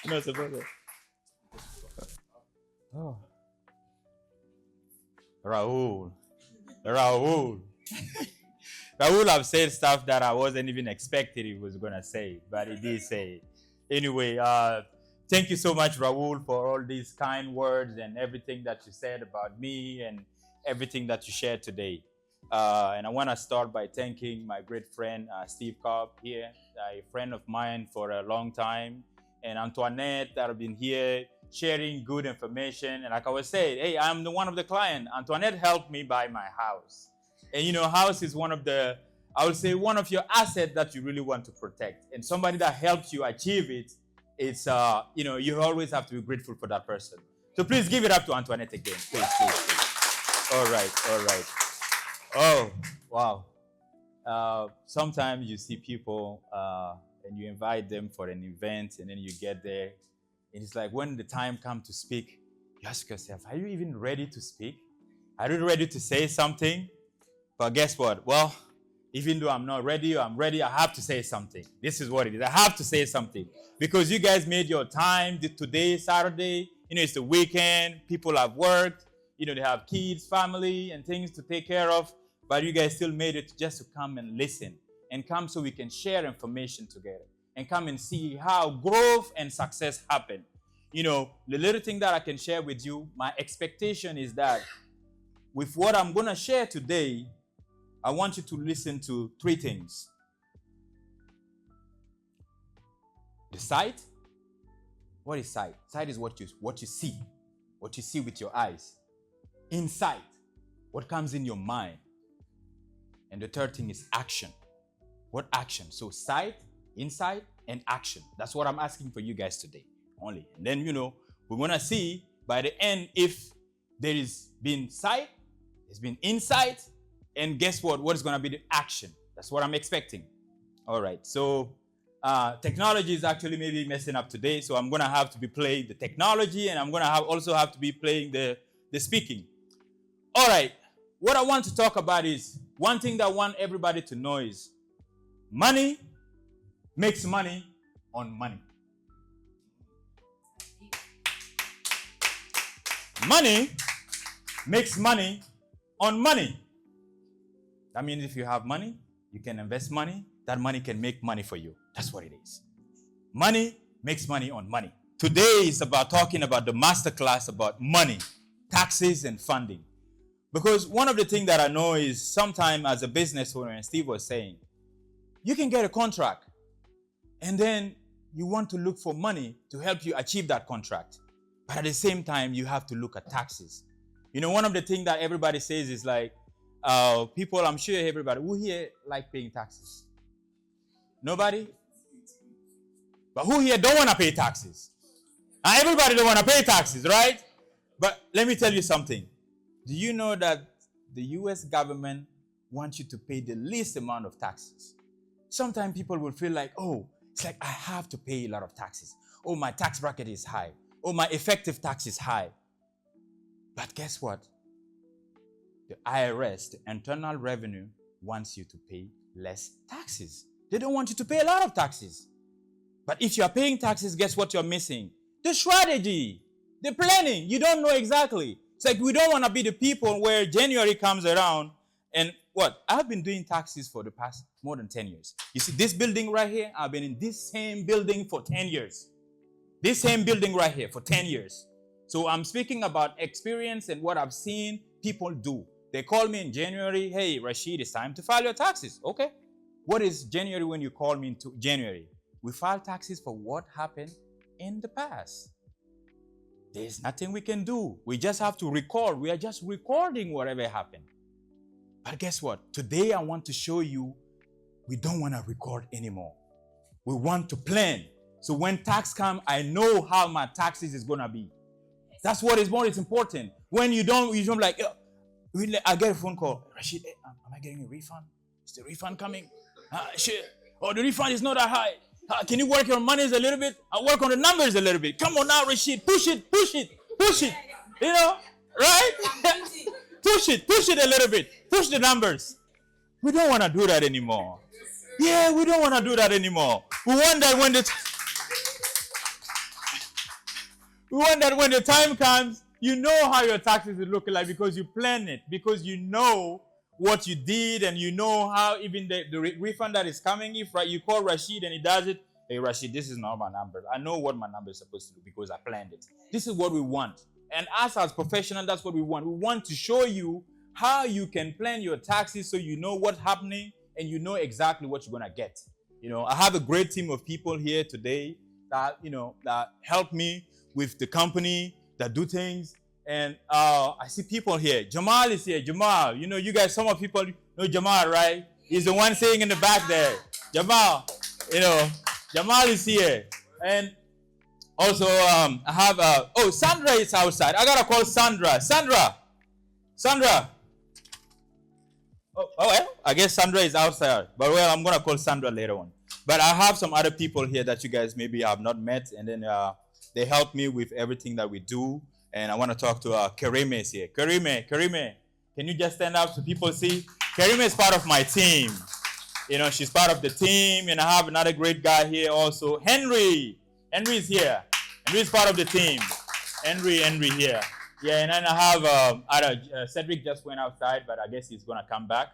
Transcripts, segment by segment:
No, it's a brother. Oh. Raul. Raul have said stuff that I wasn't even expecting he was going to say, but he did say it. Anyway, thank you so much, Raul, for all these kind words and everything that you said about me and everything that you shared today. And I want to start by thanking my great friend, Steve Cobb here, a friend of mine for a long time, and Antoinette that have been here sharing good information. And like I was saying, hey, I'm the one of the client. Antoinette helped me buy my house. And you know, house is one of the, I would say, one of your assets that you really want to protect. And somebody that helps you achieve it, it's, you know, you always have to be grateful for that person. So please give it up to Antoinette again. Please, please, please. All right. Oh, wow. Sometimes you see people and you invite them for an event and then you get there. And it's like when the time comes to speak, you ask yourself, are you even ready to speak? Are you ready to say something? But guess what? Well, even though I'm not ready or I'm ready, I have to say something. This is what it is. I have to say something. Because you guys made your time today, Saturday. You know, it's the weekend. People have worked. You know, they have kids, family, and things to take care of. But you guys still made it just to come and listen. And come so we can share information together. And come and see how growth and success happen. You know, the little thing that I can share with you, my expectation is that with what I'm going to share today, I want you to listen to three things. The sight. What is sight? Sight is what you see. What you see with your eyes. Insight. What comes in your mind. And the third thing is action. What action? So sight, insight, and action. That's what I'm asking for you guys today only. And then, you know, we're going to see by the end if there is been sight, there's been insight, and guess what? What is going to be the action? That's what I'm expecting. All right. So technology is actually maybe messing up today. So I'm going to have to be playing the technology and I'm going to also have to be playing the speaking. All right. What I want to talk about is one thing that I want everybody to know is money makes money on money. Money makes money on money. That means if you have money, you can invest money. That money can make money for you. That's what it is. Money makes money on money. Today is about talking about the masterclass about money, taxes, and funding. Because one of the things that I know is sometimes as a business owner, and Steve was saying, you can get a contract and then you want to look for money to help you achieve that contract. But at the same time, you have to look at taxes. You know, one of the things that everybody says is like, people, I'm sure everybody, who here like paying taxes? Nobody? But who here don't want to pay taxes? Everybody don't want to pay taxes, right? But let me tell you something. Do you know that the U.S. government wants you to pay the least amount of taxes? Sometimes people will feel like, oh, it's like I have to pay a lot of taxes. Oh, my tax bracket is high. Oh, my effective tax is high. But guess what? The IRS, the Internal Revenue, wants you to pay less taxes. They don't want you to pay a lot of taxes. But if you're paying taxes, guess what you're missing? The strategy, the planning. You don't know exactly. It's like we don't want to be the people where January comes around and what? I've been doing taxes for the past more than 10 years. You see this building right here? I've been in this same building for 10 years. This same building right here for 10 years. So I'm speaking about experience and what I've seen people do. They call me in January, hey, Rashid, it's time to file your taxes. Okay. What is January when you call me into January? We file taxes for what happened in the past. There's nothing we can do. We just have to record. We are just recording whatever happened. But guess what? Today I want to show you we don't want to record anymore. We want to plan. So when tax comes, I know how my taxes is going to be. That's what is more important. When you don't like, I get a phone call. Rashid, am I getting a refund? Is the refund coming? Shit. Oh, the refund is not that high. Can you work your monies a little bit? I'll work on the numbers a little bit. Come on now, Rashid. Push it. You know, right? Push it a little bit. Push the numbers. We don't want to do that anymore. Yeah, we don't want to do that anymore. We want that when the time comes, you know how your taxes will look like because you plan it, because you know what you did, and you know how even the refund that is coming, if you call Rashid and he does it, hey Rashid, this is not my number. I know what my number is supposed to do because I planned it. This is what we want. And us as professionals, that's what we want. We want to show you how you can plan your taxes so you know what's happening and you know exactly what you're going to get. I have a great team of people here today that help me with the company, that do things. And I see people here. Jamal is here. Jamal, you guys, some of people know Jamal, right? He's the one sitting in the back there. Jamal, Jamal is here. And also, I have, Sandra is outside. I got to call Sandra. Sandra. Oh, well, I guess Sandra is outside. But, I'm going to call Sandra later on. But I have some other people here that you guys maybe have not met. And then they help me with everything that we do. And I want to talk to Karime is here. Karime, can you just stand up so people see? Karime is part of my team. She's part of the team. And I have another great guy here also. Henry is here. Henry is part of the team. Henry here. Yeah, and then I have Cedric just went outside, but I guess he's going to come back.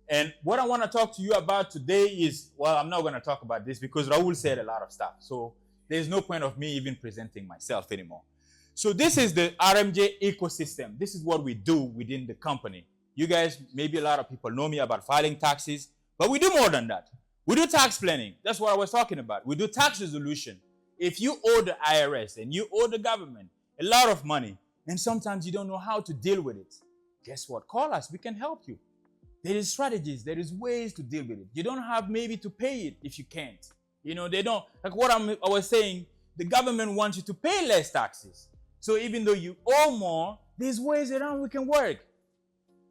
And what I want to talk to you about today is, I'm not going to talk about this because Raul said a lot of stuff. So there's no point of me even presenting myself anymore. So this is the RMJ ecosystem. This is what we do within the company. You guys, maybe a lot of people know me about filing taxes, but we do more than that. We do tax planning. That's what I was talking about. We do tax resolution. If you owe the IRS and you owe the government a lot of money, and sometimes you don't know how to deal with it, guess what? Call us. We can help you. There is strategies. There is ways to deal with it. You don't have maybe to pay it if you can't. They don't. Like what I was saying, the government wants you to pay less taxes. So even though you owe more, there's ways around we can work.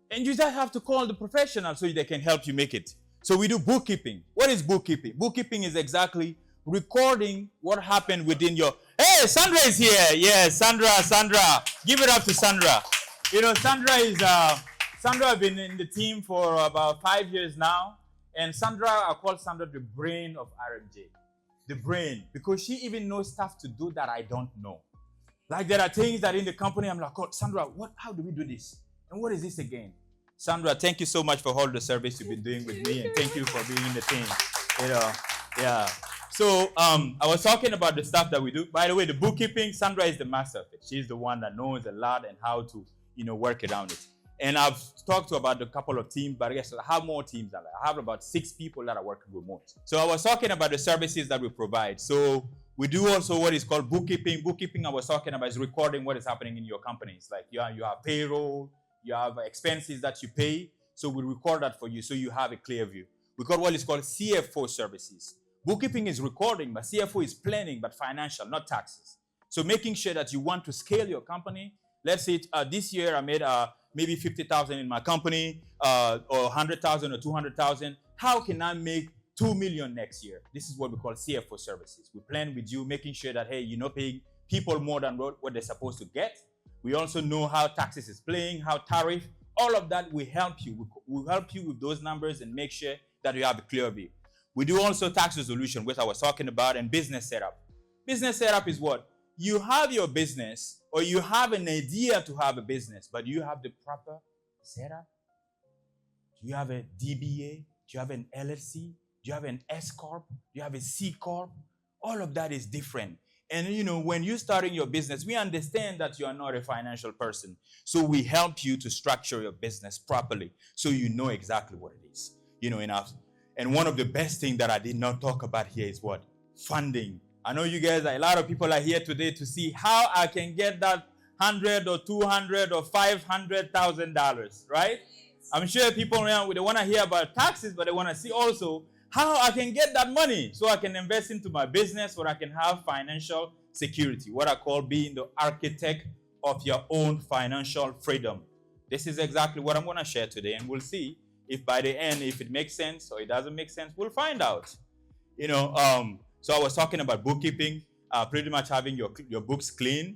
And you just have to call the professionals so they can help you make it. So we do bookkeeping. What is bookkeeping? Bookkeeping is exactly recording what happened within your... Hey, Sandra is here. Yes, Sandra. Give it up to Sandra. Sandra has been in the team for about 5 years now. And Sandra, I call Sandra the brain of RMJ. The brain. Because she even knows stuff to do that I don't know. Like there are things that in the company, I'm like, Sandra, how do we do this? And what is this again? Sandra, thank you so much for all the service you've been doing with me. And thank you for being in the team. Yeah. So I was talking about the stuff that we do. By the way, the bookkeeping, Sandra is the master of it. She's the one that knows a lot and how to, work around it. And I've talked to about a couple of teams, but I guess I have more teams than that. I have about 6 people that are working remote. So I was talking about the services that we provide. So we do also what is called bookkeeping. Bookkeeping I was talking about is recording what is happening in your companies. Like you have payroll, you have expenses that you pay. So we record that for you so you have a clear view. We got what is called CFO services. Bookkeeping is recording, but CFO is planning, but financial, not taxes. So making sure that you want to scale your company. Let's say this year I made maybe 50,000 in my company, or 100,000 or 200,000. How can I make 2 million next year? This is what we call CFO services. We plan with you, making sure that, hey, you're not paying people more than what they're supposed to get. We also know how taxes is playing, how tariff, all of that will help you. We'll help you with those numbers and make sure that you have a clear view. We do also tax resolution, which I was talking about, and business setup. Business setup is what? You have your business, or you have an idea to have a business, but you have the proper setup. Do you have a DBA? Do you have an LLC? Do you have an S Corp? Do you have a C Corp? All of that is different. And when you're starting your business, we understand that you are not a financial person. So we help you to structure your business properly so you know exactly what it is. Enough. And one of the best things that I did not talk about here is what? Funding. I know you guys, a lot of people are here today to see how I can get that $100 or $200 or $500,000, right? I'm sure people now, they want to hear about taxes, but they want to see also how I can get that money so I can invest into my business, or I can have financial security, what I call being the architect of your own financial freedom. This is exactly what I'm going to share today, and we'll see if by the end, if it makes sense or it doesn't make sense. We'll find out. So I was talking about bookkeeping, pretty much having your books clean,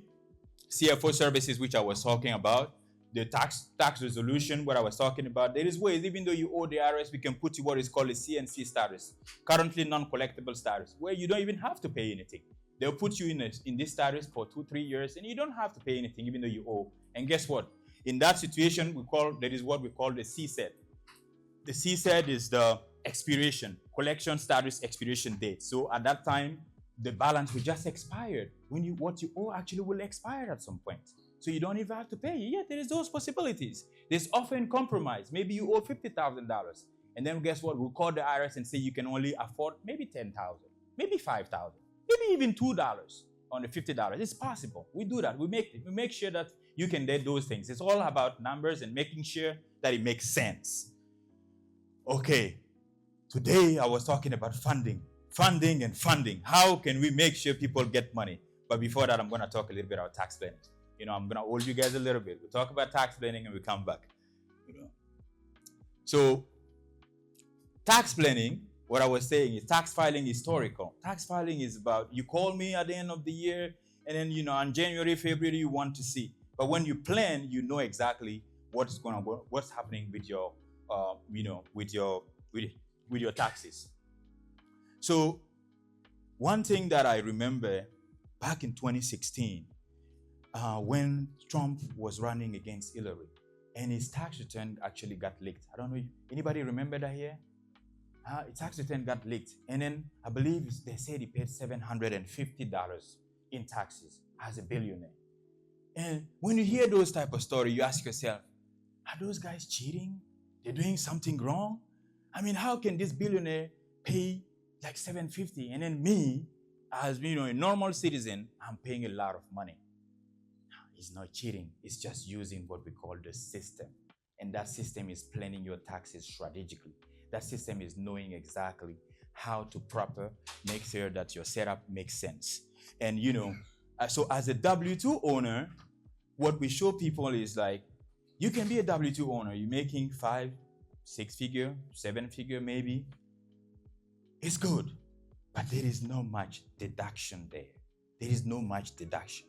CFO services, which I was talking about. the tax resolution, what I was talking about, there is ways, even though you owe the IRS, we can put you what is called a CNC status, currently non-collectible status, where you don't even have to pay anything. They'll put you in this status for 2-3 years, and you don't have to pay anything, even though you owe. And guess what? In that situation, there is what we call the CSED. The CSED is the expiration, collection status expiration date. So at that time, the balance will just expired. What you owe actually will expire at some point. So you don't even have to pay. Yeah, there is those possibilities. There's often compromise. Maybe you owe $50,000. And then guess what? We'll call the IRS and say you can only afford maybe $10,000, maybe $5,000, maybe even $2 on the $50. It's possible. We do that. We make sure that you can get those things. It's all about numbers and making sure that it makes sense. Okay. Today I was talking about funding. Funding and funding. How can we make sure people get money? But before that, I'm going to talk a little bit about tax planning. I'm going to hold you guys a little bit. We'll talk about tax planning and we come back. So, tax planning, what I was saying is tax filing historical. Tax filing is about, you call me at the end of the year, and then, on January, February, you want to see. But when you plan, you know exactly what's happening with your, with your taxes. So, one thing that I remember back in 2016, when Trump was running against Hillary, and his tax return actually got leaked. I don't know, anybody remember that here? His tax return got leaked, and then I believe they said he paid $750 in taxes as a billionaire. And when you hear those type of stories, you ask yourself, are those guys cheating? They're doing something wrong? I mean, how can this billionaire pay like $750, and then me, as a normal citizen, I'm paying a lot of money? It's not cheating. It's just using what we call the system. And that system is planning your taxes strategically. That system is knowing exactly how to make sure that your setup makes sense. And, so as a W-2 owner, what we show people is like, you can be a W-2 owner. You're making 5, 6-figure, 7-figure maybe. It's good. But there is no much deduction there. There is no much deduction.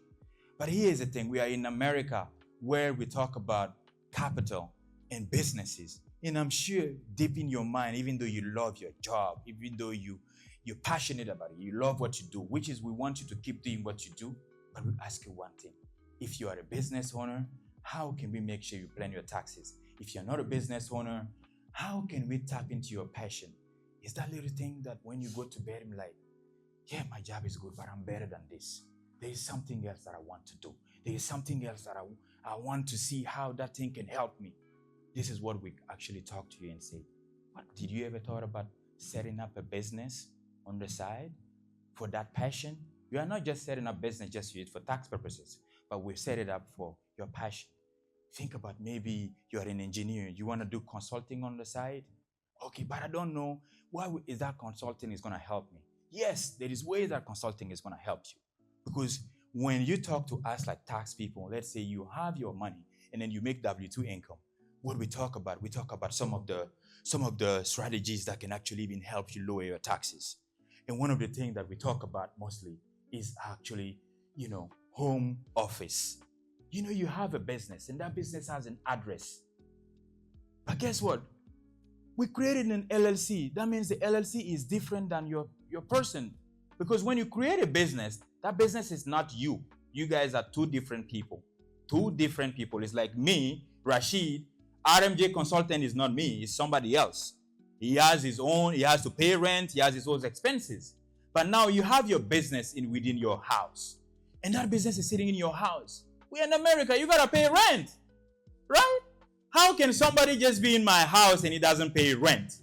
But here's the thing. We are in America where we talk about capital and businesses. And I'm sure deep in your mind, even though you love your job, even though you're passionate about it, you love what you do, which is we want you to keep doing what you do. But we ask you one thing. If you are a business owner, how can we make sure you plan your taxes? If you're not a business owner, how can we tap into your passion? Is that little thing that when you go to bed, I'm like, yeah, my job is good, but I'm better than this. There is something else that I want to do. There is something else that I want to see how that thing can help me. This is what we actually talk to you and say, what, did you ever thought about setting up a business on the side for that passion? You are not just setting up business just for tax purposes, but we set it up for your passion. Think about maybe you're an engineer. You want to do consulting on the side? Okay, but I don't know. Why is that consulting is going to help me? Yes, there is ways that consulting is going to help you. Because when you talk to us like tax people, let's say you have your money and then you make W-2 income. What we talk about some of the strategies that can actually even help you lower your taxes. And one of the things that we talk about mostly is actually, home office. You have a business and that business has an address. But guess what? We created an LLC. That means the LLC is different than your person. Because when you create a business, that business is not you. You guys are two different people. Two different people. It's like me, Rashid. RMJ Consultant is not me. It's somebody else. He has his own. He has to pay rent. He has his own expenses. But now you have your business within your house. And that business is sitting in your house. We're in America. You got to pay rent. Right? How can somebody just be in my house and he doesn't pay rent?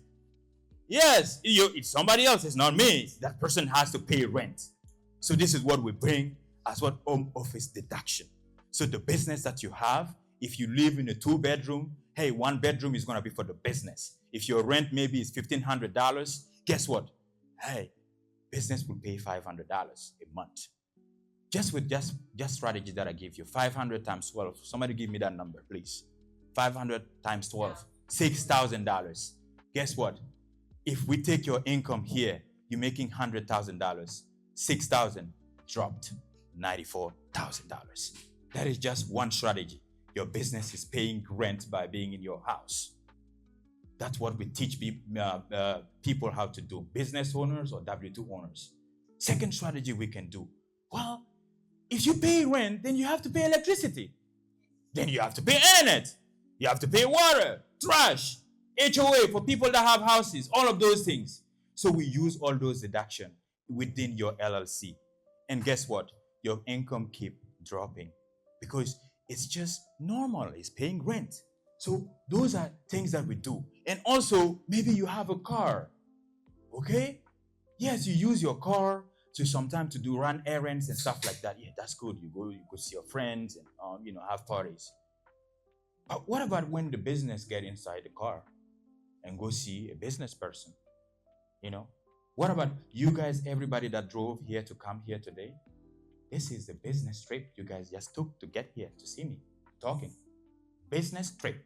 Yes, it's somebody else. It's not me. That person has to pay rent. So this is what we bring as what home office deduction. So the business that you have, if you live in a 2-bedroom, hey, 1 bedroom is going to be for the business. If your rent maybe is $1,500, guess what? Hey, business will pay $500 a month. Just strategy that I give you. 500 times 12. Somebody give me that number, please. 500 times 12. $6,000. Guess what? If we take your income here, you're making $100,000. 6,000 dropped $94,000. That is just one strategy. your business is paying rent by being in your house. That's what we teach people how to do, business owners or W-2 owners. Second strategy we can do, well, if you pay rent, then you have to pay electricity. Then you have to pay internet. You have to pay water, trash, HOA for people that have houses, all of those things. So we use all those deductions within your LLC. And guess what? Your income keep dropping because it's just normal. It's paying rent. So those are things that we do. And also, maybe you have a car. Okay? Yes, you use your car to sometimes to run errands and stuff like that. Yeah, that's good. You go see your friends and have parties. But what about when the business get inside the car and go see a business person? What about you guys, everybody that drove here to come here today? This is the business trip you guys just took to get here to see me talking. Business trip.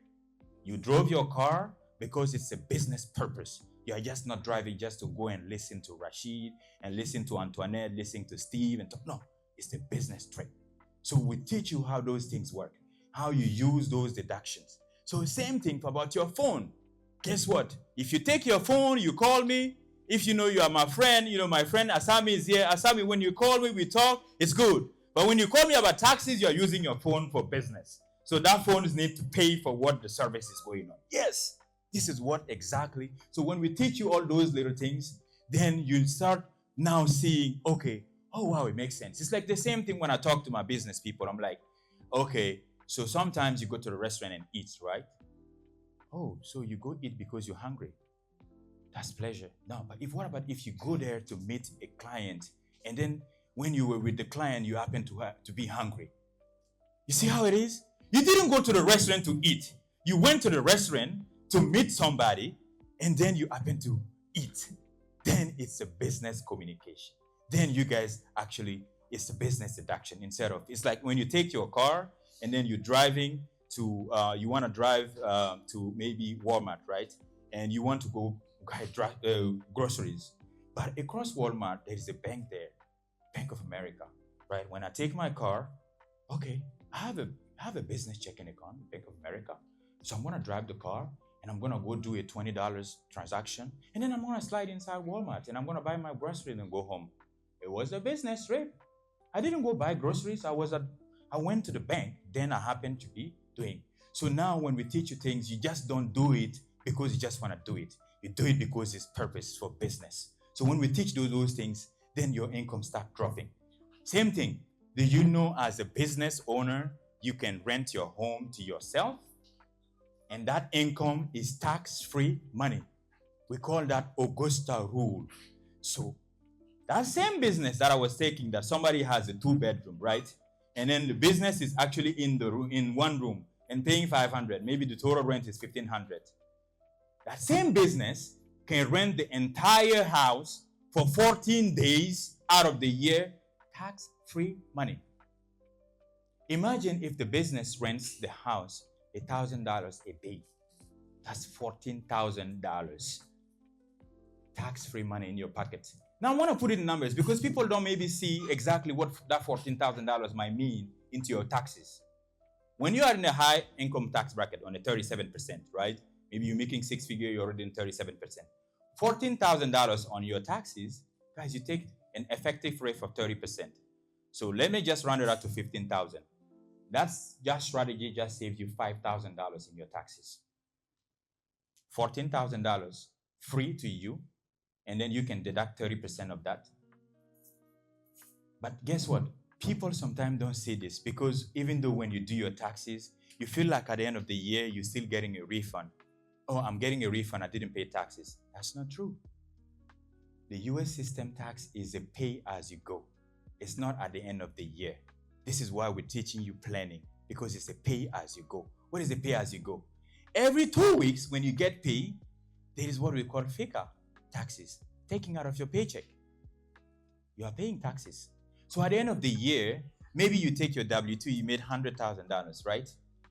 You drove your car because it's a business purpose. You are just not driving just to go and listen to Rashid and listen to Antoinette, listen to Steve and talk. No, it's a business trip. So we teach you how those things work, how you use those deductions. So same thing about your phone. Guess what? If you take your phone, you call me. If you are my friend, my friend Asami is here. Asami, when you call me, we talk, it's good. But when you call me about taxes, you're using your phone for business. So that phone need to pay for what the service is going on. Yes, this is what exactly. So when we teach you all those little things, then you start now seeing, okay, oh wow, it makes sense. It's like the same thing when I talk to my business people. I'm like, okay, so sometimes you go to the restaurant and eat, right? Oh, so you go eat because you're hungry. That's pleasure. No, but what about if you go there to meet a client and then when you were with the client, you happen to be hungry? You see how it is? You didn't go to the restaurant to eat. You went to the restaurant to meet somebody and then you happen to eat. Then it's a business communication. Then you guys actually, it's a business deduction instead of, it's like when you take your car and then you're driving to, you want to drive to maybe Walmart, right? And you want to go groceries. But across Walmart, there is a bank there, Bank of America, right? When I take my car, okay, I have a business checking account, Bank of America. So I'm going to drive the car and I'm going to go do a $20 transaction. And then I'm going to slide inside Walmart and I'm going to buy my groceries and go home. It was a business trip. I didn't go buy groceries. I went to the bank. Then I happened to be doing. So now when we teach you things, you just don't do it because you just want to do it. You do it because it's purpose for business. So when we teach those things, then your income starts dropping. Same thing. Do you know as a business owner, you can rent your home to yourself? And that income is tax-free money. We call that Augusta rule. So that same business that I was taking, that somebody has a 2-bedroom, right? And then the business is actually in one room and paying $500. Maybe the total rent is $1,500. That same business can rent the entire house for 14 days out of the year, tax-free money. Imagine if the business rents the house $1,000 a day. That's $14,000. Tax-free money in your pocket. Now I want to put it in numbers because people don't maybe see exactly what that $14,000 might mean into your taxes. When you are in a high income tax bracket on a 37%, right? Maybe you're making 6 figures, you're already in 37%. $14,000 on your taxes, guys, you take an effective rate of 30%. So let me just round it out to 15,000. That's just strategy just saves you $5,000 in your taxes. $14,000 free to you, and then you can deduct 30% of that. But guess what? People sometimes don't see this because even though when you do your taxes, you feel like at the end of the year, you're still getting a refund. Oh, I'm getting a refund, I didn't pay taxes. That's not true. The US system tax is a pay as you go. It's not at the end of the year. This is why we're teaching you planning, because it's a pay as you go. What is a pay as you go? Every 2 weeks when you get paid, there is what we call FICA taxes, taking out of your paycheck. You are paying taxes. So at the end of the year, maybe you take your W-2, you made $100,000, right?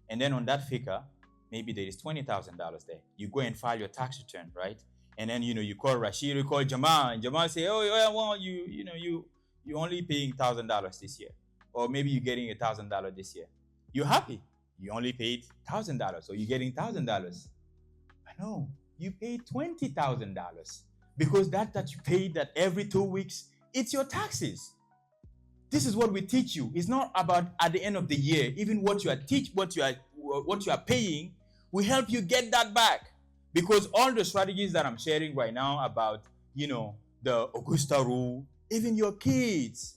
And then on that FICA, maybe there is $20,000 there. You go and file your tax return, right? And then, you call Rashid, you call Jamal, and Jamal say, oh, yeah, well, you're only paying $1,000 this year. Or maybe you're getting $1,000 this year. You're happy. You only paid $1,000, so you're getting $1,000. I know you paid $20,000 because that you paid that every 2 weeks, it's your taxes. This is what we teach you. It's not about at the end of the year, even what you are paying, we help you get that back. Because all the strategies that I'm sharing right now about, the Augusta rule, even your kids,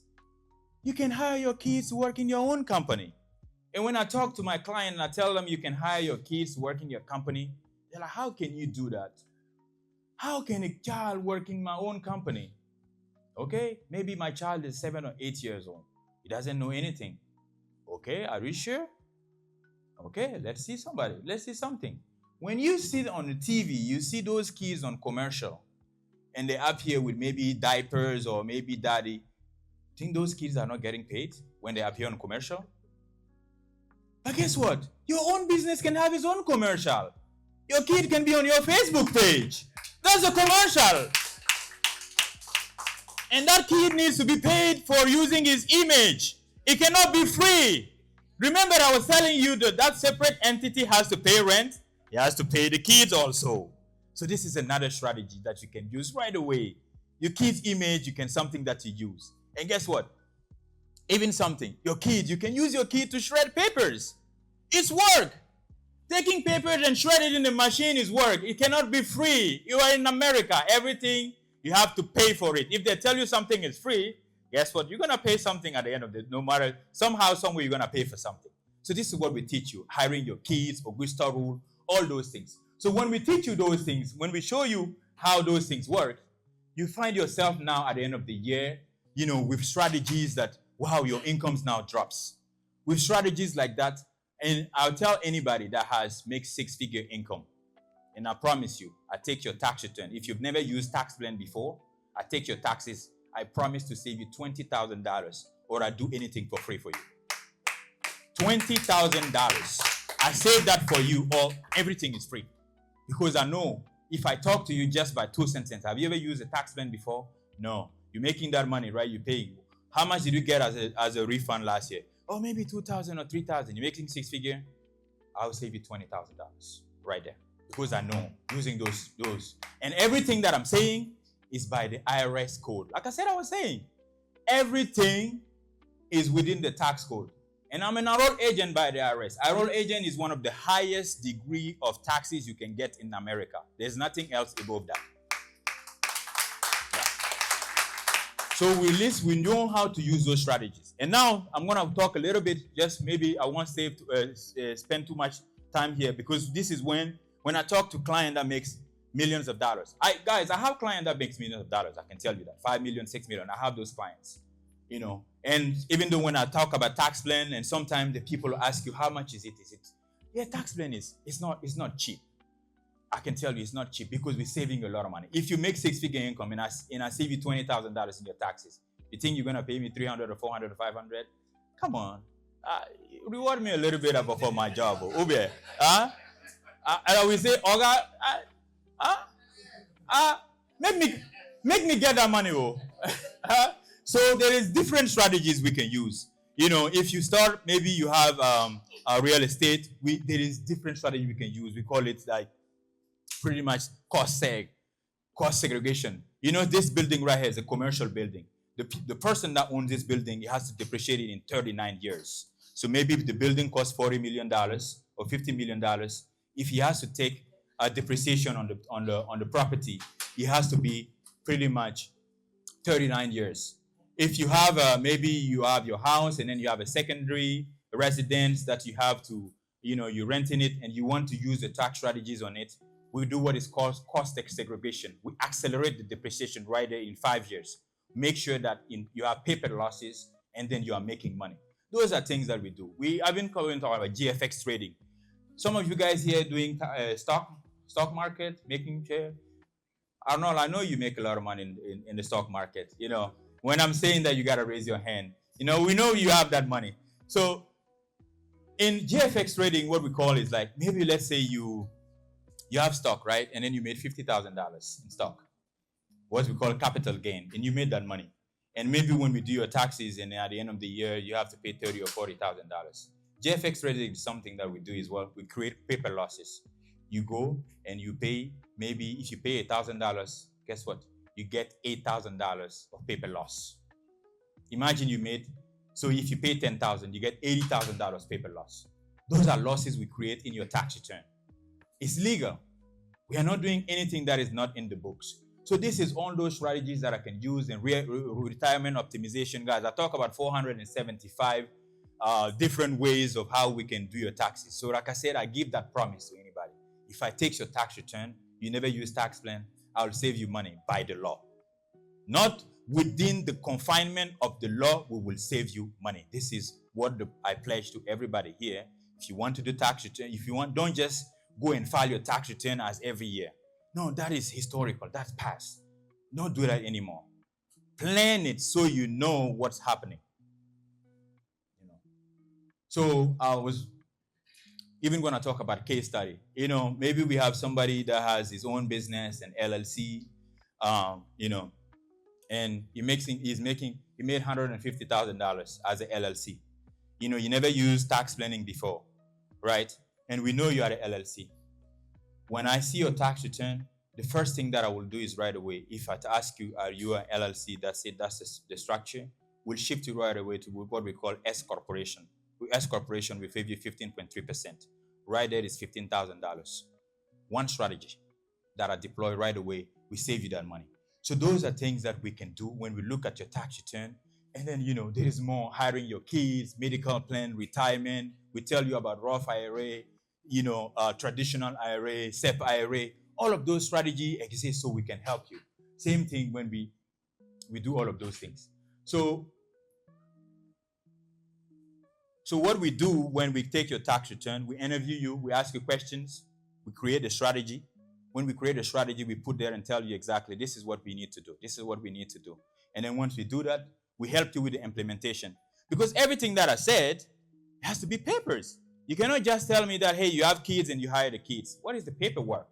you can hire your kids to work in your own company. And when I talk to my client and I tell them you can hire your kids to work in your company, they're like, how can you do that? How can a child work in my own company? Okay, maybe my child is 7 or 8 years old. He doesn't know anything. Okay, are you sure? Okay, let's see somebody. Let's see something. When you see on the TV, you see those kids on commercial, and they're up here with maybe diapers or maybe daddy. Think those kids are not getting paid when they appear on commercial? But guess what? Your own business can have its own commercial. Your kid can be on your Facebook page. That's a commercial. And that kid needs to be paid for using his image. It cannot be free. Remember, I was telling you that separate entity has to pay rent. It has to pay the kids also. So this is another strategy that you can use right away. Your kid's image, you can something that you use. And guess what? Even something, your kid, you can use your kid to shred papers. It's work. Taking papers and shred it in the machine is work. It cannot be free. You are in America. Everything, you have to pay for it. If they tell you something is free, guess what? You're going to pay something at the end of it. No matter, somehow, somewhere, you're going to pay for something. So this is what we teach you. Hiring your kids, Augusta rule, all those things. So when we teach you those things, when we show you how those things work, you find yourself now at the end of the year, with strategies that, wow, your incomes now drops. With strategies like that, and I'll tell anybody that makes six-figure income, and I promise you, I take your tax return. If you've never used tax plan before, I take your taxes. I promise to save you $20,000, or I do anything for free for you. $20,000. I save that for you, or everything is free. Because I know if I talk to you just by 2 sentences, have you ever used a tax plan before? No. You're making that money, right? You're paying. How much did you get as a refund last year? Oh, maybe $2,000 or $3,000. You're making six-figure. I'll save you $20,000 right there. Because I know using those. And everything that I'm saying is by the IRS code. Like I said, I was saying, everything is within the tax code. And I'm an enrolled agent by the IRS. Enrolled agent is one of the highest degree of taxes you can get in America. There's nothing else above that. Yeah. So we know how to use those strategies. And now I'm going to talk a little bit, just maybe I won't spend too much time here, because this is when I talk to client that makes millions of dollars. I have client that makes millions of dollars. I can tell you that. 5 million, 6 million. I have those clients. And even though when I talk about tax plan, and sometimes the people ask you, how much is it? Yeah, tax plan it's not cheap. I can tell you it's not cheap, because we're saving a lot of money. If you make six-figure income and I save you $20,000 in your taxes, you think you're gonna pay me $300 or $400 or $500? Come on, reward me a little bit for my job, Ube. And I will say, Oga, make me get that money, So there is different strategies we can use. If you start, maybe you have a real estate. There is different strategy we can use. We call it like pretty much cost segregation. This building right here is a commercial building. The person that owns this building, he has to depreciate it in 39 years. So maybe if the building costs $40 million or $50 million, if he has to take a depreciation on the property, he has to be pretty much 39 years. If you have maybe you have your house and then you have a secondary residence that you have to, you're renting it and you want to use the tax strategies on it, we do what is called cost segregation. We accelerate the depreciation right there in 5 years. Make sure that you have paper losses and then you are making money. Those are things that we do. I've been talking about GFX trading. Some of you guys here doing stock market, making share. Arnold, I know you make a lot of money in the stock market. When I'm saying that, you got to raise your hand. We know you have that money. So in GFX trading, what we call is like, maybe let's say you have stock, right? And then you made $50,000 in stock. What we call capital gain. And you made that money. And maybe when we do your taxes and at the end of the year, you have to pay $30,000 or $40,000. JFX trading is something that we do is what we create paper losses. You go and you pay, maybe if you pay $1,000, guess what? You get $8,000 of paper loss. Imagine you made, so if you pay $10,000, you get $80,000 paper loss. Those are losses we create in your tax return. It's legal. We are not doing anything that is not in the books. So this is all those strategies that I can use in retirement optimization, guys. I talk about 475 different ways of how we can do your taxes. So like I said, I give that promise to anybody. If I take your tax return, you never use tax plan, I'll save you money by the law. Not within the confinement of the law, we will save you money. This is what I pledge to everybody here. If you want to do tax return, if you want, don't just go and file your tax return as every year. No, that is historical. That's past. Don't do that anymore. Plan it so you know what's happening. So I was even going to talk about case study. Maybe we have somebody that has his own business, an LLC, and he made $150,000 as an LLC. You never used tax planning before, right? And we know you are an LLC. When I see your tax return, the first thing that I will do is right away, if I ask you, are you an LLC? That's it, that's the structure. We'll shift you right away to what we call S corporation. With S corporation, we save you 15.3%. Right there is $15,000. One strategy that I deploy right away, we save you that money. So those are things that we can do when we look at your tax return. And then, there is more: hiring your kids, medical plan, retirement. We tell you about Roth IRA, traditional IRA, SEP IRA. All of those strategies exist so we can help you. Same thing when we do all of those things. So what we do when we take your tax return, we interview you, we ask you questions, we create a strategy. When we create a strategy, we put there and tell you exactly, this is what we need to do. This is what we need to do. And then once we do that, we help you with the implementation. Because everything that I said has to be papers. You cannot just tell me that, hey, you have kids and you hire the kids. What is the paperwork?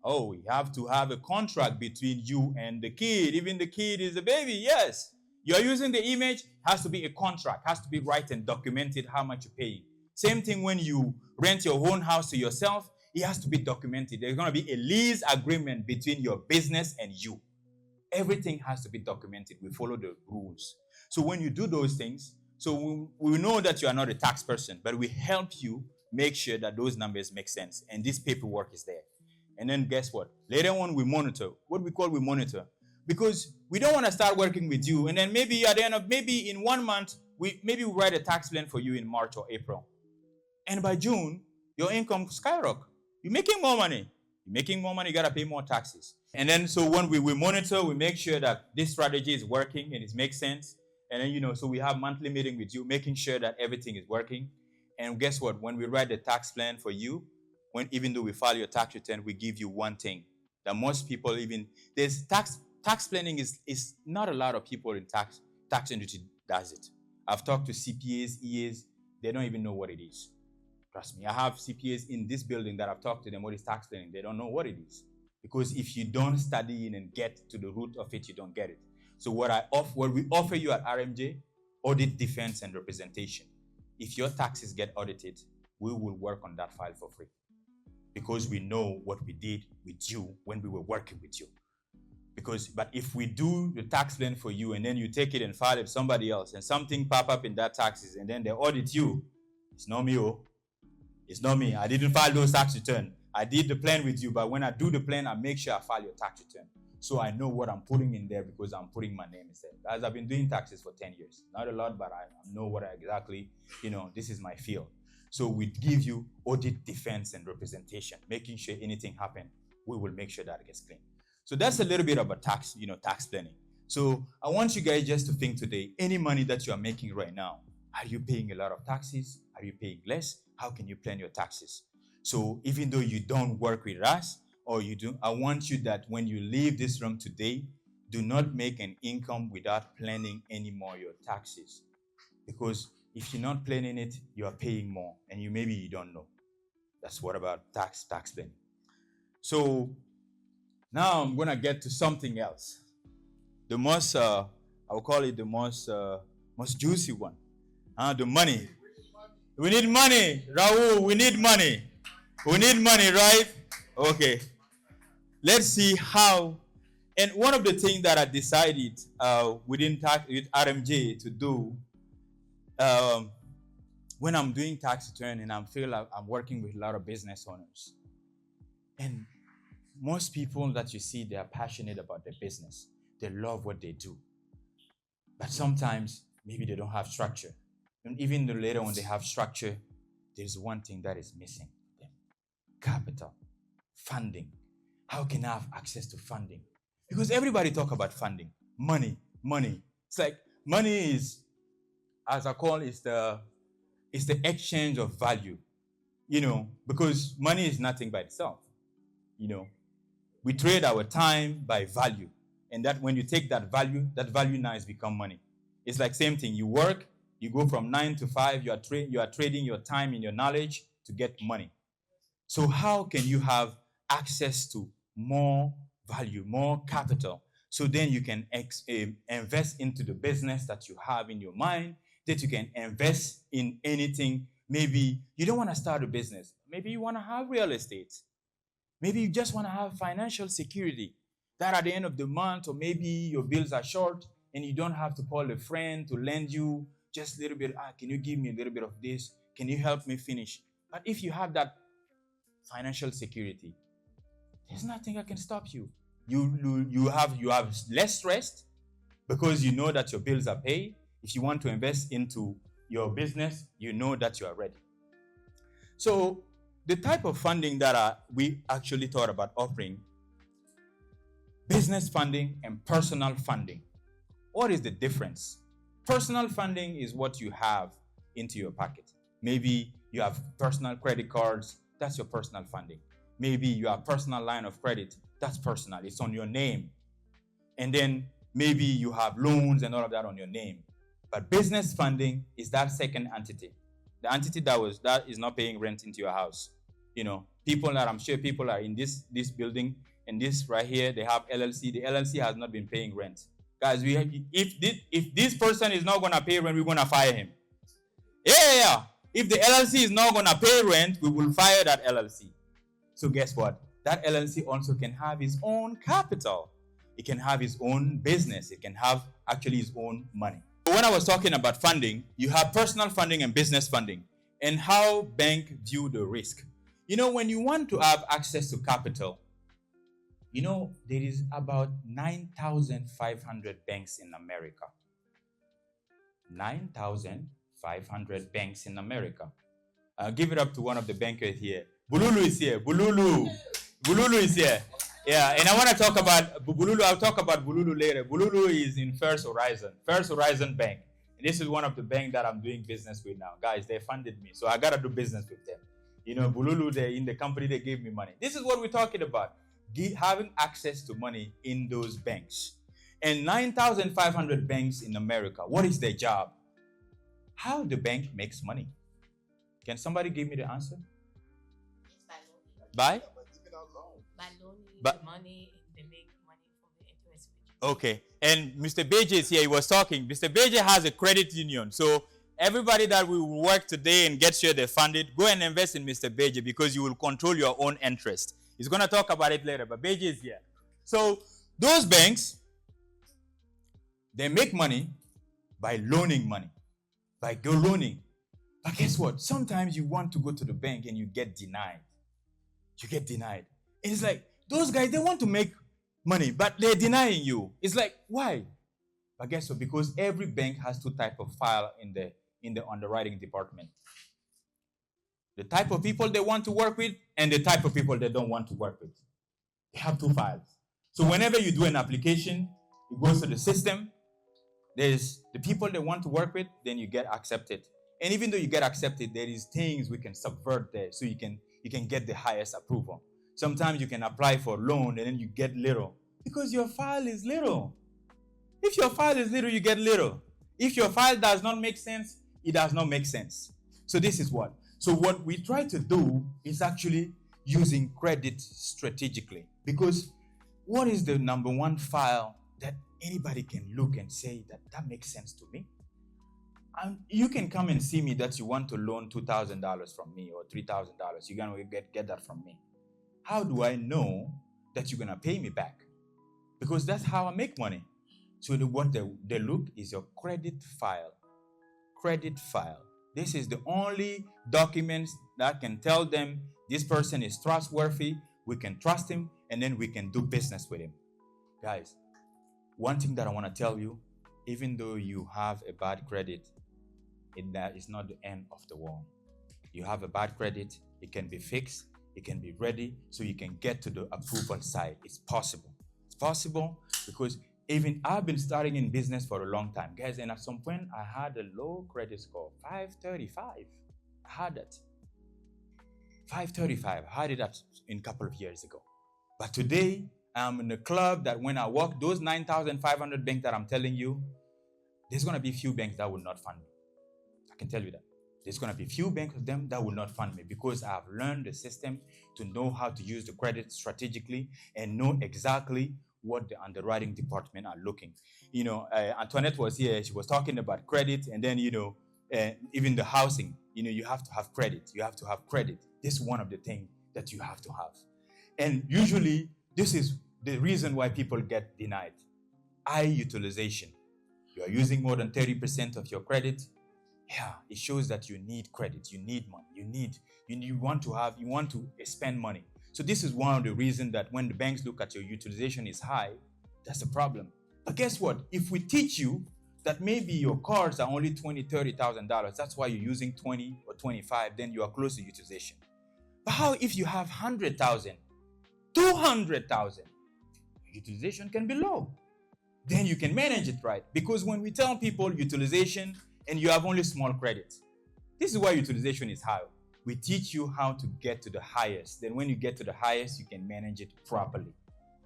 Oh, you have to have a contract between you and the kid. Even the kid is a baby, yes. You are using the image, has to be a contract, has to be right and documented how much you're paying. Same thing when you rent your own house to yourself, it has to be documented. There's going to be a lease agreement between your business and you. Everything has to be documented. We follow the rules. So when you do those things, so we know that you are not a tax person, but we help you make sure that those numbers make sense. And this paperwork is there. And then guess what? Later on, we monitor. What we monitor. Because we don't want to start working with you. And then maybe at the end of, maybe in 1 month, we write a tax plan for you in March or April. And by June, your income skyrocket. You're making more money. You got to pay more taxes. And then so when we monitor, we make sure that this strategy is working and it makes sense. And then, so we have monthly meeting with you, making sure that everything is working. And guess what? When we write the tax plan for you, even though we file your tax return, we give you one thing that most people there's tax planning is not a lot of people in tax industry does it. I've talked to CPAs, EAs, they don't even know what it is. Trust me, I have CPAs in this building that I've talked to them what is tax planning. They don't know what it is. Because if you don't study in and get to the root of it, you don't get it. So what we offer you at RMJ, audit, defense, and representation. If your taxes get audited, we will work on that file for free. Because we know what we did with you when we were working with you. But if we do the tax plan for you and then you take it and file it with somebody else and something pop up in that taxes and then they audit you, it's not me, It's not me. I didn't file those tax return. I did the plan with you, but when I do the plan, I make sure I file your tax return. So I know what I'm putting in there because I'm putting my name instead. Guys, I've been doing taxes for 10 years. Not a lot, but I know what this is my field. So we give you audit, defense, and representation, making sure anything happens, we will make sure that it gets clean. So that's a little bit about tax planning. So I want you guys just to think today, any money that you are making right now, are you paying a lot of taxes? Are you paying less? How can you plan your taxes? So even though you don't work with us or you do, I want you that when you leave this room today, do not make an income without planning anymore your taxes. Because if you're not planning it, you are paying more and maybe you don't know. That's what about tax planning. So now I'm going to get to something else. The most, I will call it the most juicy one. The money. We need money. Raul, we need money. We need money, right? Okay. Let's see how. And one of the things that I decided with RMJ to do when I'm doing tax return and I feel like I'm working with a lot of business owners. And most people that you see, they are passionate about their business. They love what they do. But sometimes maybe they don't have structure. And even later when they have structure, there's one thing that is missing. Capital, funding. How can I have access to funding? Because everybody talk about funding. Money. It's like money is, as I call it, it's the exchange of value. Because money is nothing by itself. We trade our time by value. And that when you take that value now has become money. It's like same thing. You work, you go from 9 to 5, you are trading your time and your knowledge to get money. So how can you have access to more value, more capital? So then you can invest into the business that you have in your mind, that you can invest in anything. Maybe you don't want to start a business. Maybe you want to have real estate. Maybe you just want to have financial security. That at the end of the month, or maybe your bills are short and you don't have to call a friend to lend you just a little bit. Can you give me a little bit of this? Can you help me finish? But if you have that financial security, there's nothing that can stop you. You have less stress because you know that your bills are paid. If you want to invest into your business, you know that you are ready. So the type of funding that we actually thought about offering, business funding and personal funding. What is the difference? Personal funding is what you have into your pocket. Maybe you have personal credit cards. That's your personal funding. Maybe you have personal line of credit. That's personal. It's on your name. And then maybe you have loans and all of that on your name. But business funding is that second entity. The entity that is not paying rent into your house. I'm sure people are in this building and this right here, they have LLC. The LLC has not been paying rent. Guys, if this person is not going to pay rent, we're going to fire him. Yeah. If the LLC is not going to pay rent, we will fire that LLC. So guess what? That LLC also can have its own capital. It can have its own business. It can have actually its own money. When I was talking about funding, you have personal funding and business funding and how banks view the risk. When you want to have access to capital, there is about 9,500 banks in America. 9,500 banks in America. I'll give it up to one of the bankers here. Bululu is here. Bululu is here. Yeah, and I want to talk about Bululu. I'll talk about Bululu later. Bululu is in First Horizon Bank. And this is one of the banks that I'm doing business with now. Guys, they funded me, so I got to do business with them. Bululu, they're in the company, they gave me money. This is what we're talking about. Having access to money in those banks. And 9,500 banks in America. What is their job? How the bank makes money? Can somebody give me the answer? By loaning the money, they make money from the interest rate. Okay. And Mr. Beje is here. He was talking. Mr. Beje has a credit union. So everybody that will work today and get sure they're funded, go and invest in Mr. Beje because you will control your own interest. He's going to talk about it later, but Beje is here. So those banks, they make money by loaning money, by loaning. But guess what? Sometimes you want to go to the bank and you get denied. And it's like, those guys, they want to make money, but they're denying you. It's like, why? But guess what? Because every bank has two types of file in the underwriting department. The type of people they want to work with and the type of people they don't want to work with. They have two files. So whenever you do an application, it goes to the system. There's the people they want to work with, then you get accepted. And even though you get accepted, there is things we can subvert there so you can get the highest approval. Sometimes you can apply for a loan and then you get little because your file is little. If your file is little, you get little. If your file does not make sense, it does not make sense. So this is what. So what we try to do is actually using credit strategically. Because what is the number one file that anybody can look and say that makes sense to me? You can come and see me that you want to loan $2,000 from me or $3,000. You're going to get that from me. How do I know that you're going to pay me back? Because that's how I make money. So what they look is your credit file. Credit file. This is the only documents that can tell them this person is trustworthy, we can trust him, and then we can do business with him. Guys, one thing that I want to tell you, even though you have a bad credit, that is not the end of the world. You have a bad credit, it can be fixed, it can be ready, so you can get to the approval side. It's possible. It's possible because even I've been starting in business for a long time, guys, and at some point I had a low credit score, 535. I had that. 535. I had it in a couple of years ago. But today, I'm in a club that when I walk those 9,500 banks that I'm telling you, there's going to be few banks that will not fund me. I can tell you that. There's going to be few banks of them that will not fund me because I've learned the system to know how to use the credit strategically and know exactly what the underwriting department are looking. Antoinette was here. She was talking about credit, and then, even the housing, you have to have credit. You have to have credit. This is one of the things that you have to have. And usually, this is the reason why people get denied. High utilization. You are using more than 30% of your credit. Yeah, it shows that you need credit. You need money. You want to spend money. So this is one of the reasons that when the banks look at your utilization is high, that's a problem. But guess what? If we teach you that maybe your cars are only $20,000, $30,000, that's why you're using 20 or 25, then you are close to utilization. But how if you have 100,000, 200,000? Utilization can be low. Then you can manage it right. Because when we tell people utilization and you have only small credit, this is why utilization is high. We teach you how to get to the highest. Then when you get to the highest, you can manage it properly.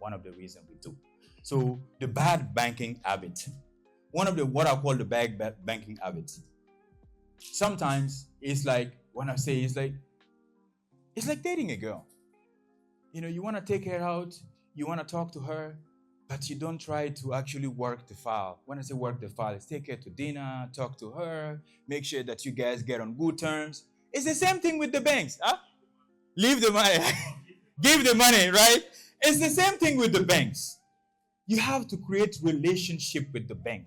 One of the reasons we do. So the bad banking habit. One of the what I call the bad banking habits. Sometimes it's like, when I say it's like dating a girl. You want to take her out, you want to talk to her, but you don't try to actually work the file. When I say work the file, it's take her to dinner, talk to her, make sure that you guys get on good terms. It's the same thing with the banks. Huh? Leave the money. Give the money, right? It's the same thing with the banks. You have to create relationship with the bank.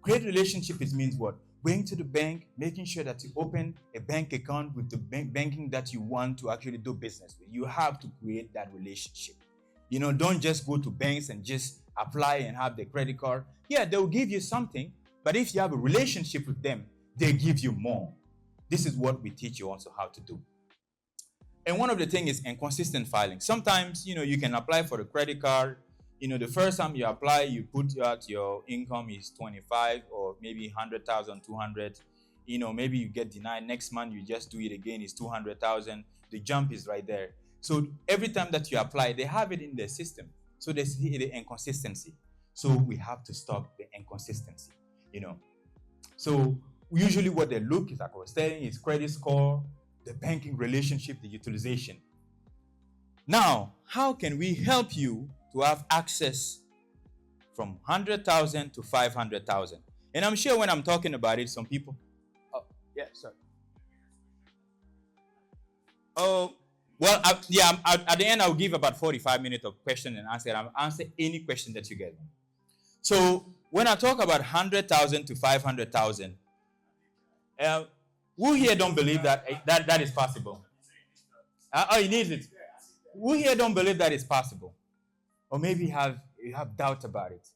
Create relationship means what? Going to the bank, making sure that you open a bank account with the banking that you want to actually do business with. You have to create that relationship. Don't just go to banks and just apply and have the credit card. Yeah, they'll give you something, but if you have a relationship with them, they give you more. This is what we teach you also how to do. And one of the things is inconsistent filing. Sometimes, you can apply for a credit card. The first time you apply, you put out your income is 25 or maybe 100,000, 200. Maybe you get denied. Next month, you just do it again. It's 200,000. The jump is right there. So every time that you apply, they have it in their system. So they see the inconsistency. So we have to stop the inconsistency, So usually what they look is, like I was saying, is credit score, the banking relationship, the utilization. Now, how can we help you to have access from 100,000 to 500,000? And I'm sure when I'm talking about it, some people, sorry. Well, at the end, I'll give about 45 minutes of question and answer. I'll answer any question that you get. So when I talk about 100,000 to 500,000, who here don't believe that is possible? You need it. Who here don't believe that is possible? Or maybe you have doubt about it.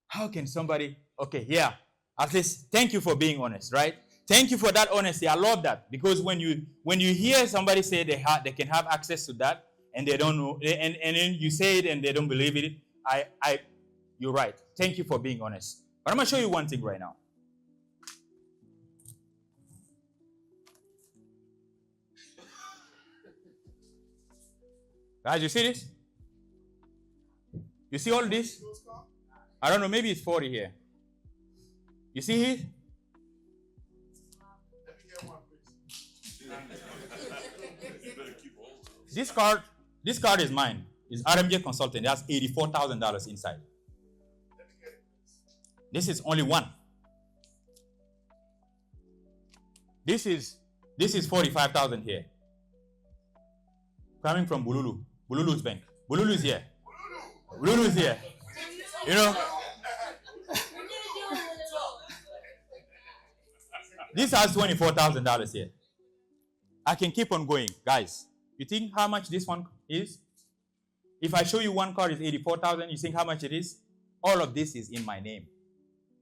How can somebody, at least thank you for being honest, right? Thank you for that honesty. I love that, because when you hear somebody say they can have access to that and they don't know, and then you say it and they don't believe it, you're right. Thank you for being honest. But I'm gonna show you one thing right now. Guys, you see this? You see all this? I don't know, maybe it's 40 here. You see it? This card is mine. It's RMJ Consultant. It has $84,000 inside. This is only one. This is 45,000 here. Coming from Bululu's bank. Bululu's here. Bululu's here. You know, this has $24,000 here. I can keep on going. Guys, you think how much this one is? If I show you one car is 84,000, you think how much it is? All of this is in my name.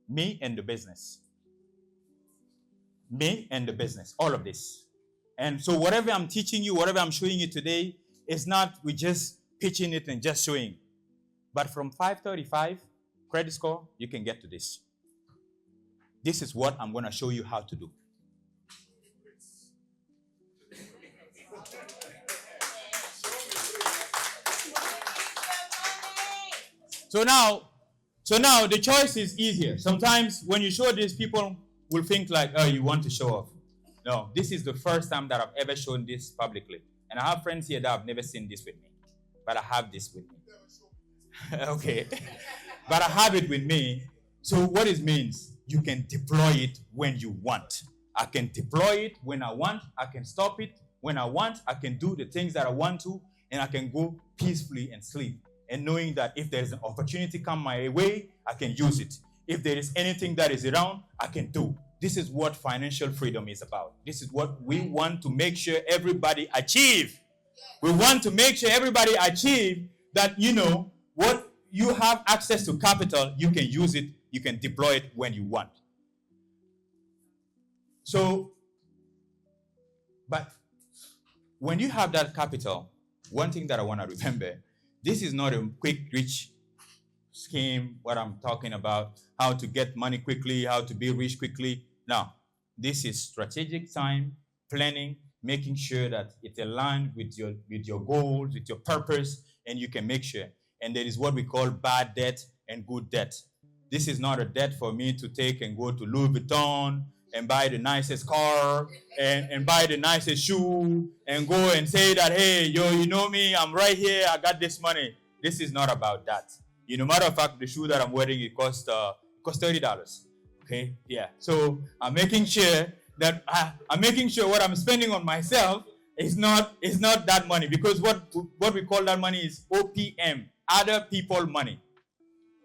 Me and the business. Me and the business. All of this. And so whatever I'm teaching you, whatever I'm showing you today, is not we just pitching it and just showing. But from 535 credit score, you can get to this. This is what I'm going to show you how to do. So now the choice is easier. Sometimes when you show this, people will think like, oh, you want to show off. No, this is the first time that I've ever shown this publicly. And I have friends here that have never seen this with me. But I have this with me. Okay. But I have it with me. So what it means, you can deploy it when you want. I can deploy it when I want. I can stop it when I want. I can do the things that I want to. And I can go peacefully and sleep. And knowing that if there is an opportunity come my way, I can use it. If there is anything that is around, I can do. This is what financial freedom is about. This is what we want to make sure everybody achieve. We want to make sure everybody achieve that, you know, what you have access to capital, you can use it, you can deploy it when you want. So, but when you have that capital, one thing that I want to remember, this is not a quick, rich scheme, what I'm talking about, how to get money quickly, how to be rich quickly. Now, this is strategic time, planning, making sure that it aligns with your goals, with your purpose, and you can make sure. And there is what we call bad debt and good debt. This is not a debt for me to take and go to Louis Vuitton and buy the nicest car and buy the nicest shoe and go and say that, hey, yo, you know me, I'm right here, I got this money. This is not about that. You know, matter of fact, the shoe that I'm wearing, it costs $30. Okay, yeah. So I'm making sure that what I'm spending on myself is not that money, because what we call that money is OPM, other people money.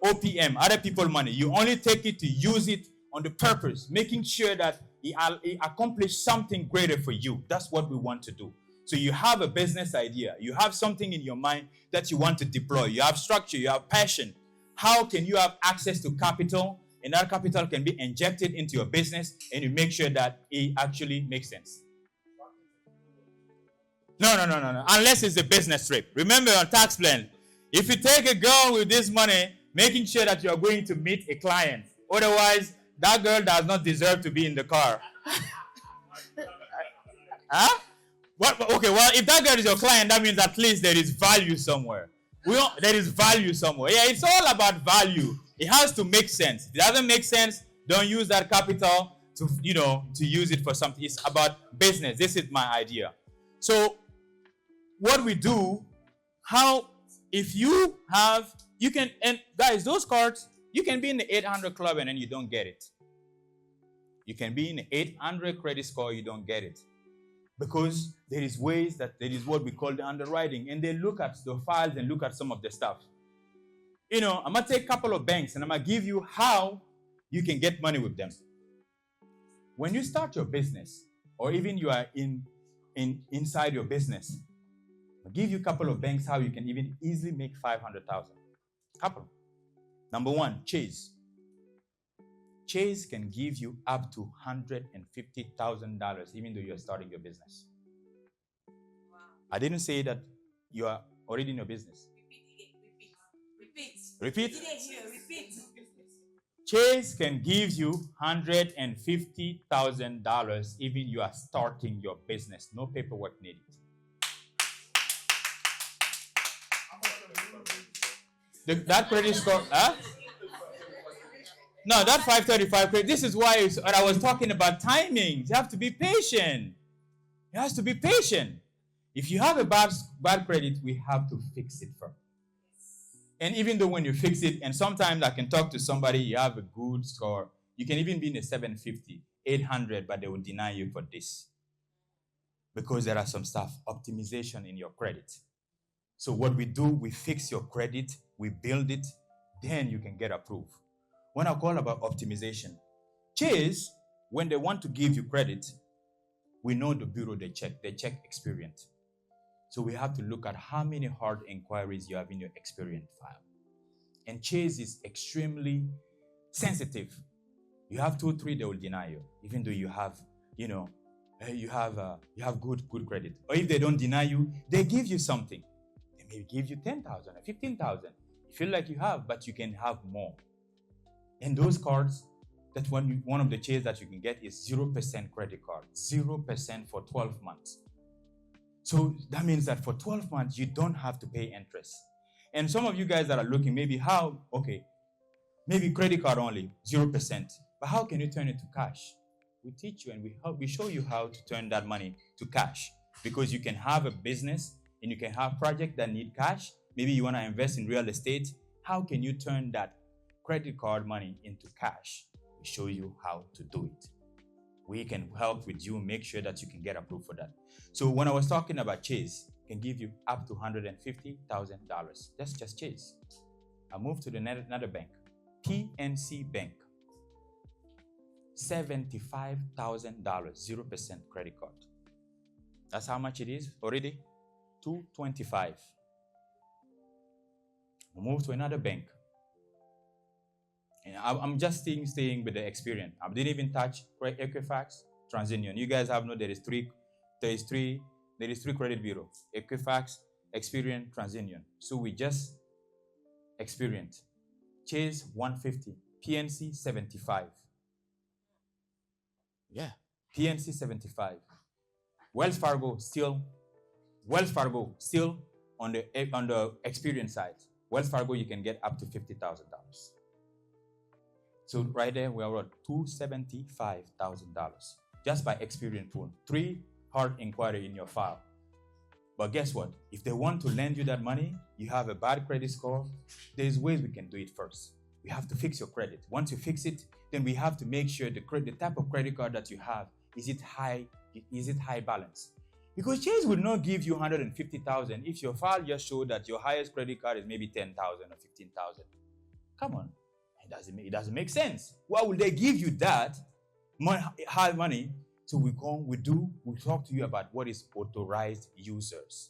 OPM, other people money. You only take it to use it on the purpose, making sure that it accomplishes something greater for you. That's what we want to do. So you have a business idea. You have something in your mind that you want to deploy. You have structure. You have passion. How can you have access to capital? And that capital can be injected into your business, and you make sure that it actually makes sense. No. Unless it's a business trip. Remember on tax plan, if you take a girl with this money, making sure that you are going to meet a client. Otherwise, that girl does not deserve to be in the car. Huh? Okay, well, if that girl is your client, that means at least there is value somewhere. There is value somewhere. Yeah, it's all about value. It has to make sense. If it doesn't make sense, don't use that capital to use it for something. It's about business. This is my idea. So what we do, if you have, you can, and guys, those cards, you can be in the 800 club and then you don't get it. You can be in the 800 credit score, you don't get it. Because there is what we call the underwriting, and they look at the files and look at some of the stuff. I'm going to take a couple of banks and I'm going to give you how you can get money with them. When you start your business, or even you are inside your business, I'll give you a couple of banks how you can even easily make $500,000. Couple. Number one, Chase. Chase can give you up to $150,000 even though you're starting your business. Wow. I didn't say that you are already in your business. Repeat. Chase can give you $150,000 even you are starting your business. No paperwork needed. That credit score, huh? No, that 535 credit. This is why I was talking about timing. You have to be patient. You have to be patient. If you have a bad credit, we have to fix it first. And even though when you fix it, and sometimes I can talk to somebody, you have a good score, you can even be in a 750, 800, but they will deny you for this. Because there are some stuff, optimization in your credit. So what we do, we fix your credit, we build it, then you can get approved. When I call about optimization, Chase, when they want to give you credit, we know the bureau they check experience. So we have to look at how many hard inquiries you have in your experience file. And Chase is extremely sensitive. You have 2 or 3, they will deny you, even though you have, you have good credit. Or if they don't deny you, they give you something. They may give you 10,000 or 15,000. You feel like you have, but you can have more. And those cards, that one of the Chase that you can get is 0% credit card, 0% for 12 months. So that means that for 12 months, you don't have to pay interest. And some of you guys that are looking, maybe credit card only, 0%. But how can you turn it to cash? We teach you and we show you how to turn that money to cash. Because you can have a business and you can have projects that need cash. Maybe you want to invest in real estate. How can you turn that credit card money into cash? We show you how to do it. We can help with you, make sure that you can get approved for that. So when I was talking about Chase, can give you up to $150,000. That's just Chase. I moved to another bank, PNC Bank. $75,000, 0% credit card. That's how much it is already? $225,000. I moved to another bank. And I'm just staying with the experience. I didn't even touch Equifax, TransUnion. You guys have there is three credit bureaus: Equifax, Experian, TransUnion. So we just Experian. Chase 150, PNC 75. Yeah, PNC 75. Wells Fargo still on the Experian side. Wells Fargo you can get up to $50,000. So right there we are at $275,000 just by Experian pool. 3 hard inquiry in your file. But guess what? If they want to lend you that money, you have a bad credit score, there's ways we can do it first. We have to fix your credit. Once you fix it, then we have to make sure the type of credit card that you have, is it high balance? Because Chase will not give you $150,000 if your file just showed that your highest credit card is maybe $10,000 or $15,000. Come on, it doesn't make sense. Why would they give you that high money? So we talk to you about what is authorized users.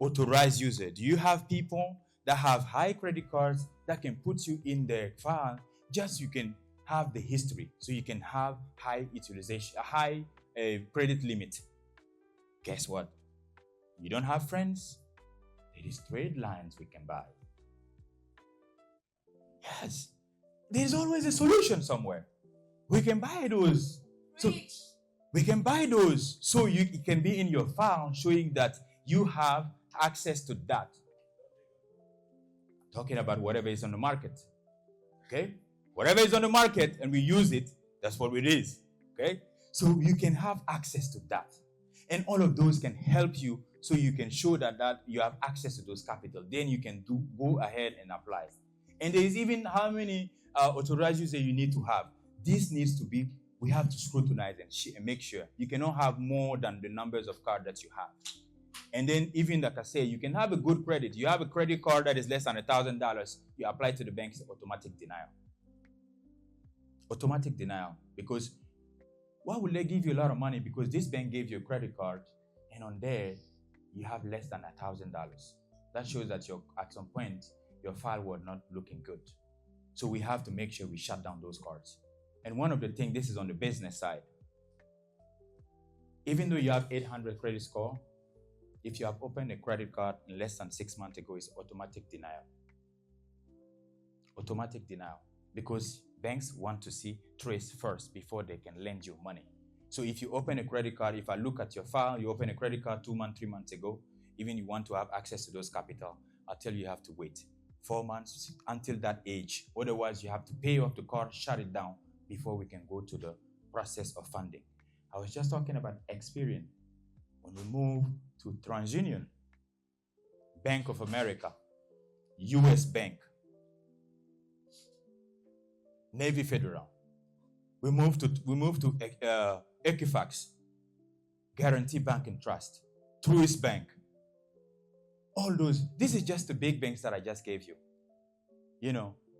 Authorized user. Do you have people that have high credit cards that can put you in their file just so you can have the history, so you can have high utilization, a high credit limit? Guess what? You don't have friends? There is trade lines we can buy. Yes, there's always a solution somewhere. We can buy those. So we can buy those so it can be in your file showing that you have access to that. Talking about whatever is on the market. Okay? Whatever is on the market and we use it, that's what it is. Okay? So you can have access to that. And all of those can help you so you can show that you have access to those capital. Then you can go ahead and apply. And there is even how many authorized users you need to have. This needs to be, we have to scrutinize and make sure. You cannot have more than the numbers of cards that you have. And then even like I say, you can have a good credit. You have a credit card that is less than $1,000. You apply to the bank's automatic denial. Automatic denial. Because why would they give you a lot of money? Because this bank gave you a credit card and on there, you have less than $1,000. That shows that at some point, your file was not looking good. So we have to make sure we shut down those cards. And one of the things, this is on the business side. Even though you have 800 credit score, if you have opened a credit card in less than 6 months ago, it's automatic denial. Automatic denial. Because banks want to see trace first before they can lend you money. So if you open a credit card, if I look at your file, you open a credit card 2 months, 3 months ago, even you want to have access to those capital, I'll tell you have to wait 4 months until that age. Otherwise, you have to pay off the card, shut it down before we can go to the process of funding. I was just talking about Experian. When we move to TransUnion, Bank of America, US Bank, Navy Federal, We moved to Equifax, Guarantee Bank and Trust, Truist Bank. All those. This is just the big banks that I just gave you.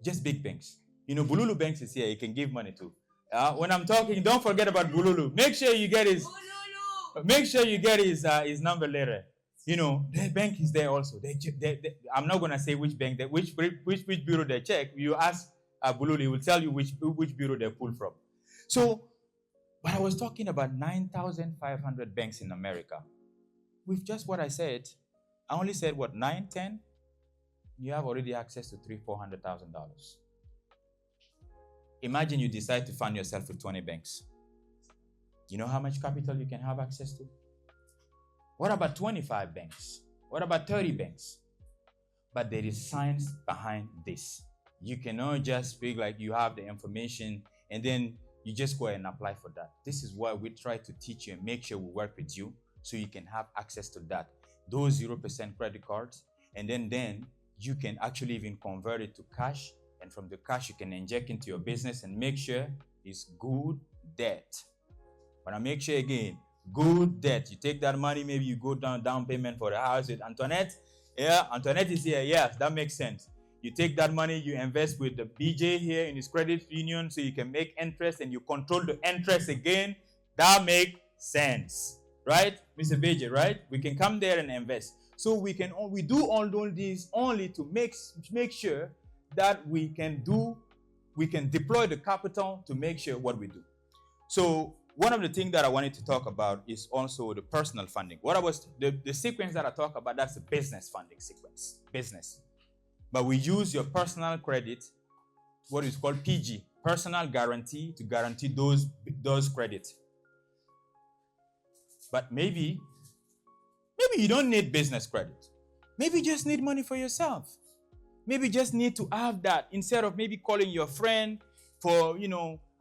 Just big banks. Bululu Banks is here. You can give money to. When I'm talking, don't forget about Bululu. Make sure you get his. Make sure you get his number later. The bank is there also. I'm not gonna say which bank, which bureau they check. You ask Bululu, he will tell you which bureau they pull from. So, but I was talking about 9,500 banks in America. With just what I said, I only said what 9, 10. You have already access to $300,000-$400,000. Imagine you decide to fund yourself with 20 banks. You know how much capital you can have access to? What about 25 banks? What about 30 banks? But there is science behind this. You cannot just speak like you have the information and then you just go and apply for that. This is why we try to teach you and make sure we work with you so you can have access to that. Those 0% credit cards, and then you can actually even convert it to cash, and from the cash you can inject into your business and make sure it's good debt. But I make sure again, good debt. You take that money, maybe you go down payment for the house with Antoinette. Yeah, Antoinette is here. Yes, that makes sense. You take that money, you invest with the BJ here in his credit union so you can make interest and you control the interest again. That makes sense. Right? Mr. BJ, right? We can come there and invest. So we do all these only to make sure that we can deploy the capital to make sure what we do. So one of the things that I wanted to talk about is also the personal funding. The sequence that I talk about, that's the business funding sequence. Business. But we use your personal credit, what is called PG, personal guarantee, to guarantee those credits. But maybe you don't need business credit. Maybe you just need money for yourself. Maybe you just need to have that instead of maybe calling your friend for,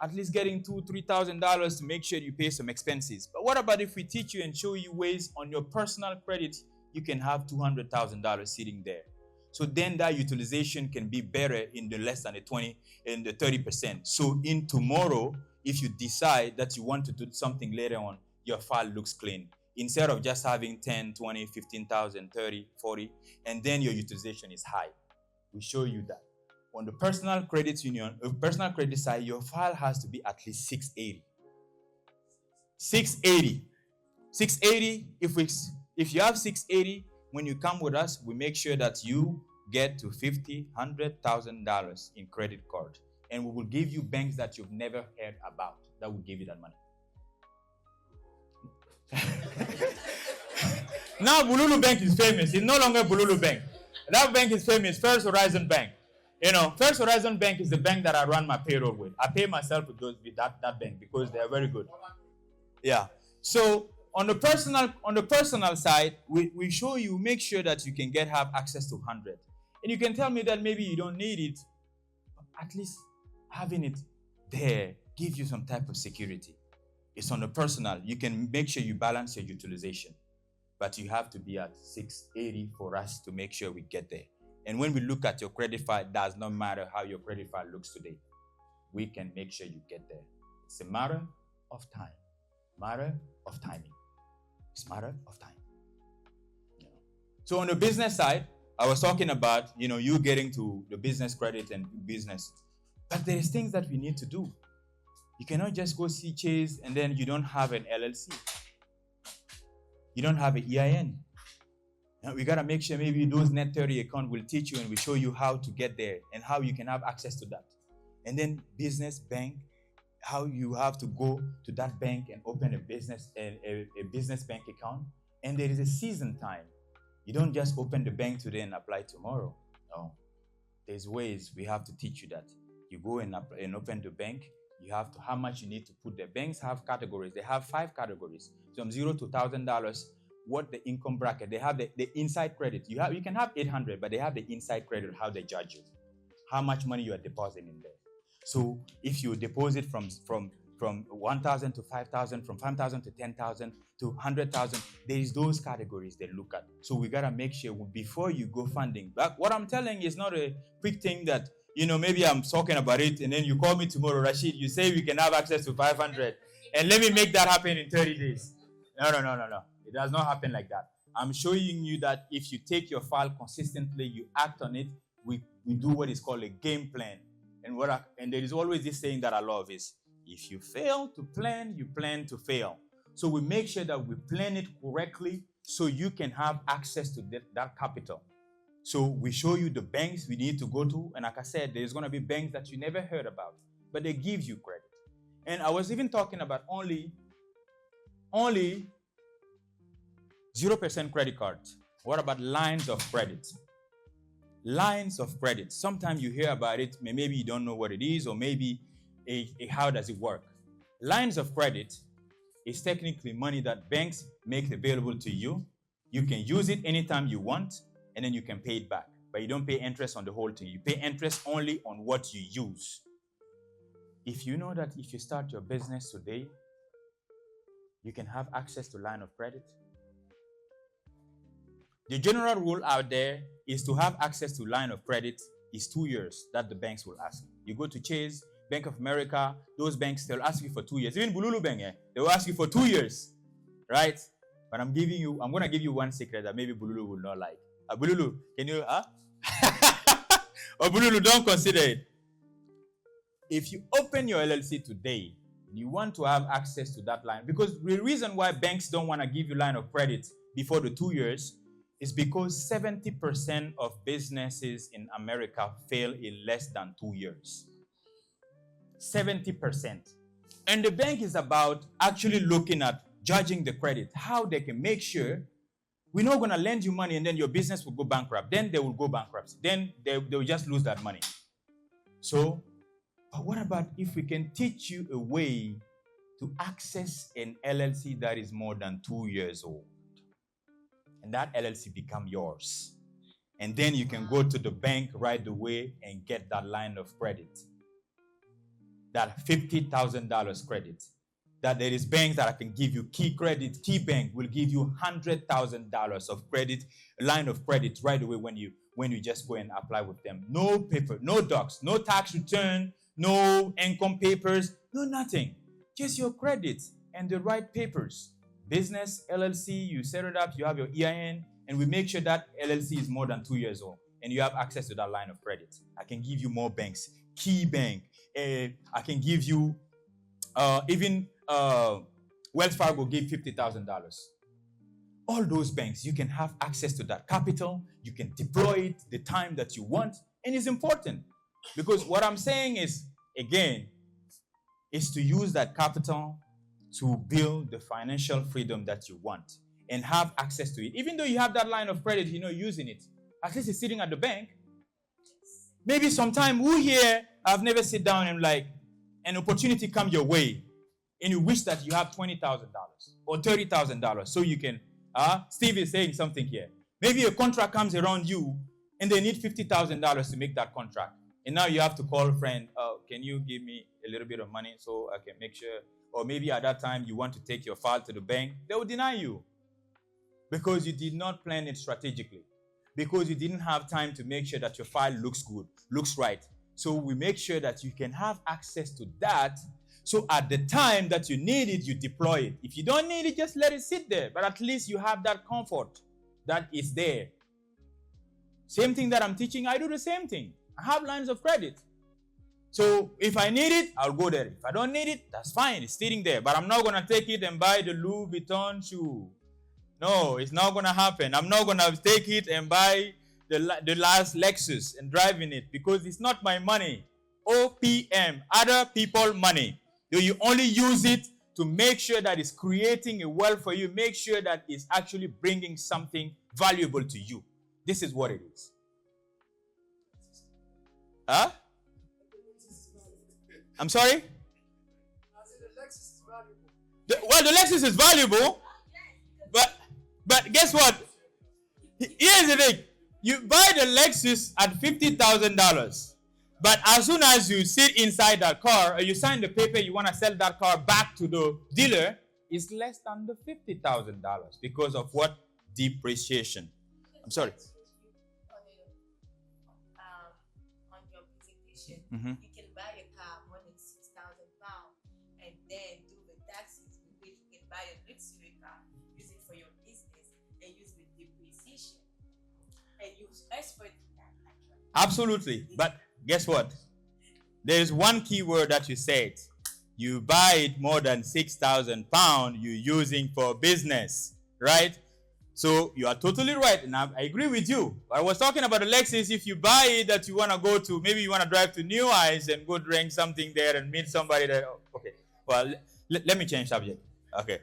at least getting $2,000-$3,000 to make sure you pay some expenses. But what about if we teach you and show you ways on your personal credit, you can have $200,000 sitting there. So then that utilization can be better in the less than the 20 and the 30%. So in tomorrow, if you decide that you want to do something later on, your file looks clean. Instead of just having 10, 20, 15,000, 30, 40, and then your utilization is high. We show you that. On the personal credit side, your file has to be at least 680. 680. 680, if you have 680, when you come with us, we make sure that you get to $50,000, $100,000 in credit card. And we will give you banks that you've never heard about that will give you that money. Now Bululu Bank is famous. It's no longer Bululu Bank. That bank is famous, First Horizon Bank. First Horizon Bank is the bank that I run my payroll with. I pay myself with that bank because they are very good. Yeah. So on the personal side, we show you, make sure that you can have access to 100. And you can tell me that maybe you don't need it, but at least having it there gives you some type of security. It's on the personal. You can make sure you balance your utilization, but you have to be at 680 for us to make sure we get there. And when we look at your credit file, it does not matter how your credit file looks today. We can make sure you get there. It's a matter of time, matter of timing. It's a matter of time. So on the business side, I was talking about, you getting to the business credit and business. But there's things that we need to do. You cannot just go see Chase and then you don't have an LLC. You don't have an EIN. And we got to make sure maybe those Net 30 account will teach you and will show you how to get there and how you can have access to that. And then business bank, how you have to go to that bank and open a business bank account. And there is a season time. You don't just open the bank today and apply tomorrow. No. There's ways we have to teach you that. You go and open the bank. You have to, how much you need to put there. Banks have categories. They have 5 categories. From $0 to $1,000, what the income bracket. They have the inside credit. You can have 800, but they have the inside credit, how they judge you. How much money you are depositing in there. So if you deposit from 1,000 to 5,000, from 5,000 to 10,000 to 100,000, there is those categories they look at. So we got to make sure before you go funding. But what I'm telling you is not a quick thing that maybe I'm talking about it, and then you call me tomorrow, Rashid, you say we can have access to 500, and let me make that happen in 30 days. No. It does not happen like that. I'm showing you that if you take your file consistently, you act on it, we do what is called a game plan. And there is always this saying that I love is, if you fail to plan, you plan to fail. So we make sure that we plan it correctly so you can have access to that capital. So we show you the banks we need to go to. And like I said, there's going to be banks that you never heard about, but they give you credit. And I was even talking about only 0% credit cards. What about lines of credit? Lines of credit. Sometimes you hear about it, maybe you don't know what it is, or maybe how does it work? Lines of credit is technically money that banks make available to you. You can use it anytime you want, and then you can pay it back. But you don't pay interest on the whole thing. You pay interest only on what you use. If you know that if you start your business today, you can have access to line of credit. The general rule out there is to have access to line of credit is 2 years that the banks will ask. You go to Chase, Bank of America, those banks, they'll ask you for 2 years. Even Bululu Bank, they will ask you for 2 years, right? But I'm going to give you one secret that maybe Bululu will not like. Bululu, can you, or Bululu, don't consider it. If you open your LLC today, you want to have access to that line, because the reason why banks don't want to give you line of credit before the 2 years is because 70% of businesses in America fail in less than 2 years. 70%. And the bank is about actually looking at judging the credit, how they can make sure we're not going to lend you money and then your business will go bankrupt. Then they will go bankrupt. Then they will just lose that money. So, but what about if we can teach you a way to access an LLC that is more than 2 years old? And that LLC become yours. And then you can go to the bank right away and get that line of credit. That $50,000 credit. That there is banks that I can give you key credit. Key bank will give you $100,000 of credit, line of credit right away when you just go and apply with them. No paper, no docs, no tax return, no income papers, no nothing. Just your credit and the right papers. Business, LLC, you set it up, you have your EIN, and we make sure that LLC is more than 2 years old, and you have access to that line of credit. I can give you more banks. Key bank. I can give you, even Wells Fargo gave $50,000. All those banks, you can have access to that capital. You can deploy it the time that you want, and it's important. Because what I'm saying is, again, is to use that capital to build the financial freedom that you want and have access to it. Even though you have that line of credit, you're not using it. At least it's sitting at the bank. Maybe sometime who here have never sit down and like an opportunity come your way and you wish that you have $20,000 or $30,000 so you can, Steve is saying something here. Maybe a contract comes around you and they need $50,000 to make that contract. And now you have to call a friend, can you give me a little bit of money so I can make sure? Or maybe at that time you want to take your file to the bank. They will deny you because you did not plan it strategically. Because you didn't have time to make sure that your file looks good, looks right. So we make sure that you can have access to that. So at the time that you need it, you deploy it. If you don't need it, just let it sit there. But at least you have that comfort that is there. Same thing that I'm teaching, I do the same thing. I have lines of credit. So if I need it, I'll go there. If I don't need it, that's fine. It's sitting there. But I'm not going to take it and buy the Louis Vuitton shoe. No, it's not going to happen. I'm not going to take it and buy the last Lexus and drive in it because it's not my money. OPM, other people money. You only use it to make sure that it's creating a wealth for you. Make sure that it's actually bringing something valuable to you. This is what it is. Huh? I'm sorry? The Lexus is valuable. But guess what? Here's the thing. You buy the Lexus at $50,000. But as soon as you sit inside that car or you sign the paper you want to sell that car back to the dealer, it's less than the $50,000 because of what? Depreciation. I'm sorry. On your presentation, depreciation. Mhm. You can buy a car more than £6,000 and then do the taxes with which you can buy a luxury car, use it for your business, and use with depreciation. And use expert in that, actually. Absolutely. But guess what? There's one key word that you said. You buy it more than £6,000 you're using for business, right? So you are totally right, and I agree with you. I was talking about the Lexus. If you buy it that you want to go to, maybe you want to drive to New Eyes and go drink something there and meet somebody there. Okay, well, let me change subject. Okay.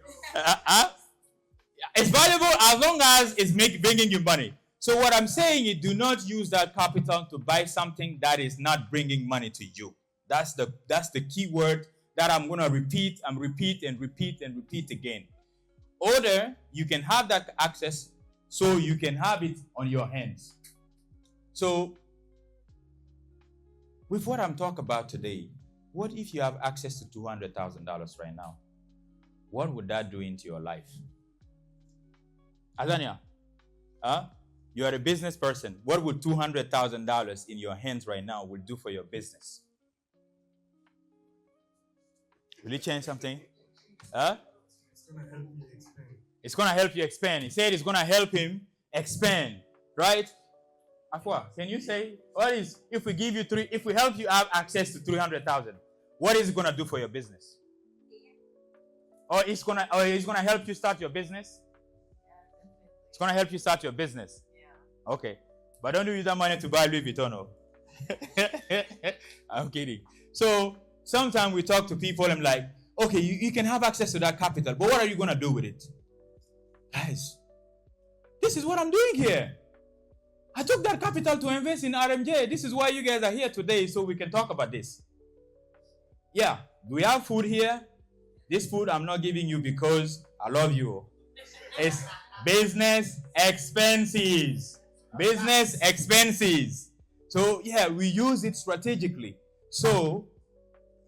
It's valuable as long as it's bringing you money. So what I'm saying is do not use that capital to buy something that is not bringing money to you. That's the key word that I'm going to repeat and repeat and repeat and repeat again. Order, you can have that access so you can have it on your hands. So, with what I'm talking about today, what if you have access to $200,000 right now? What would that do into your life? Azania, you are a business person. What would $200,000 in your hands right now will do for your business? Will it change something? It's going to help you expand. He said it's going to help him expand, right? Afua, can you say, what is, if we give you if we help you have access to 300,000, what is it going to do for your business? Or it's going to help you start your business? It's going to help you start your business. Yeah. Okay. But don't use that money to buy Louis Vuitton. No. I'm kidding. So sometimes we talk to people and I'm like, okay, you can have access to that capital, but what are you going to do with it? Guys, this is what I'm doing here. I took that capital to invest in RMJ. This is why you guys are here today, so we can talk about this. Yeah, we have food here. This food I'm not giving you because I love you. It's business expenses. Business expenses. So, yeah, we use it strategically. So,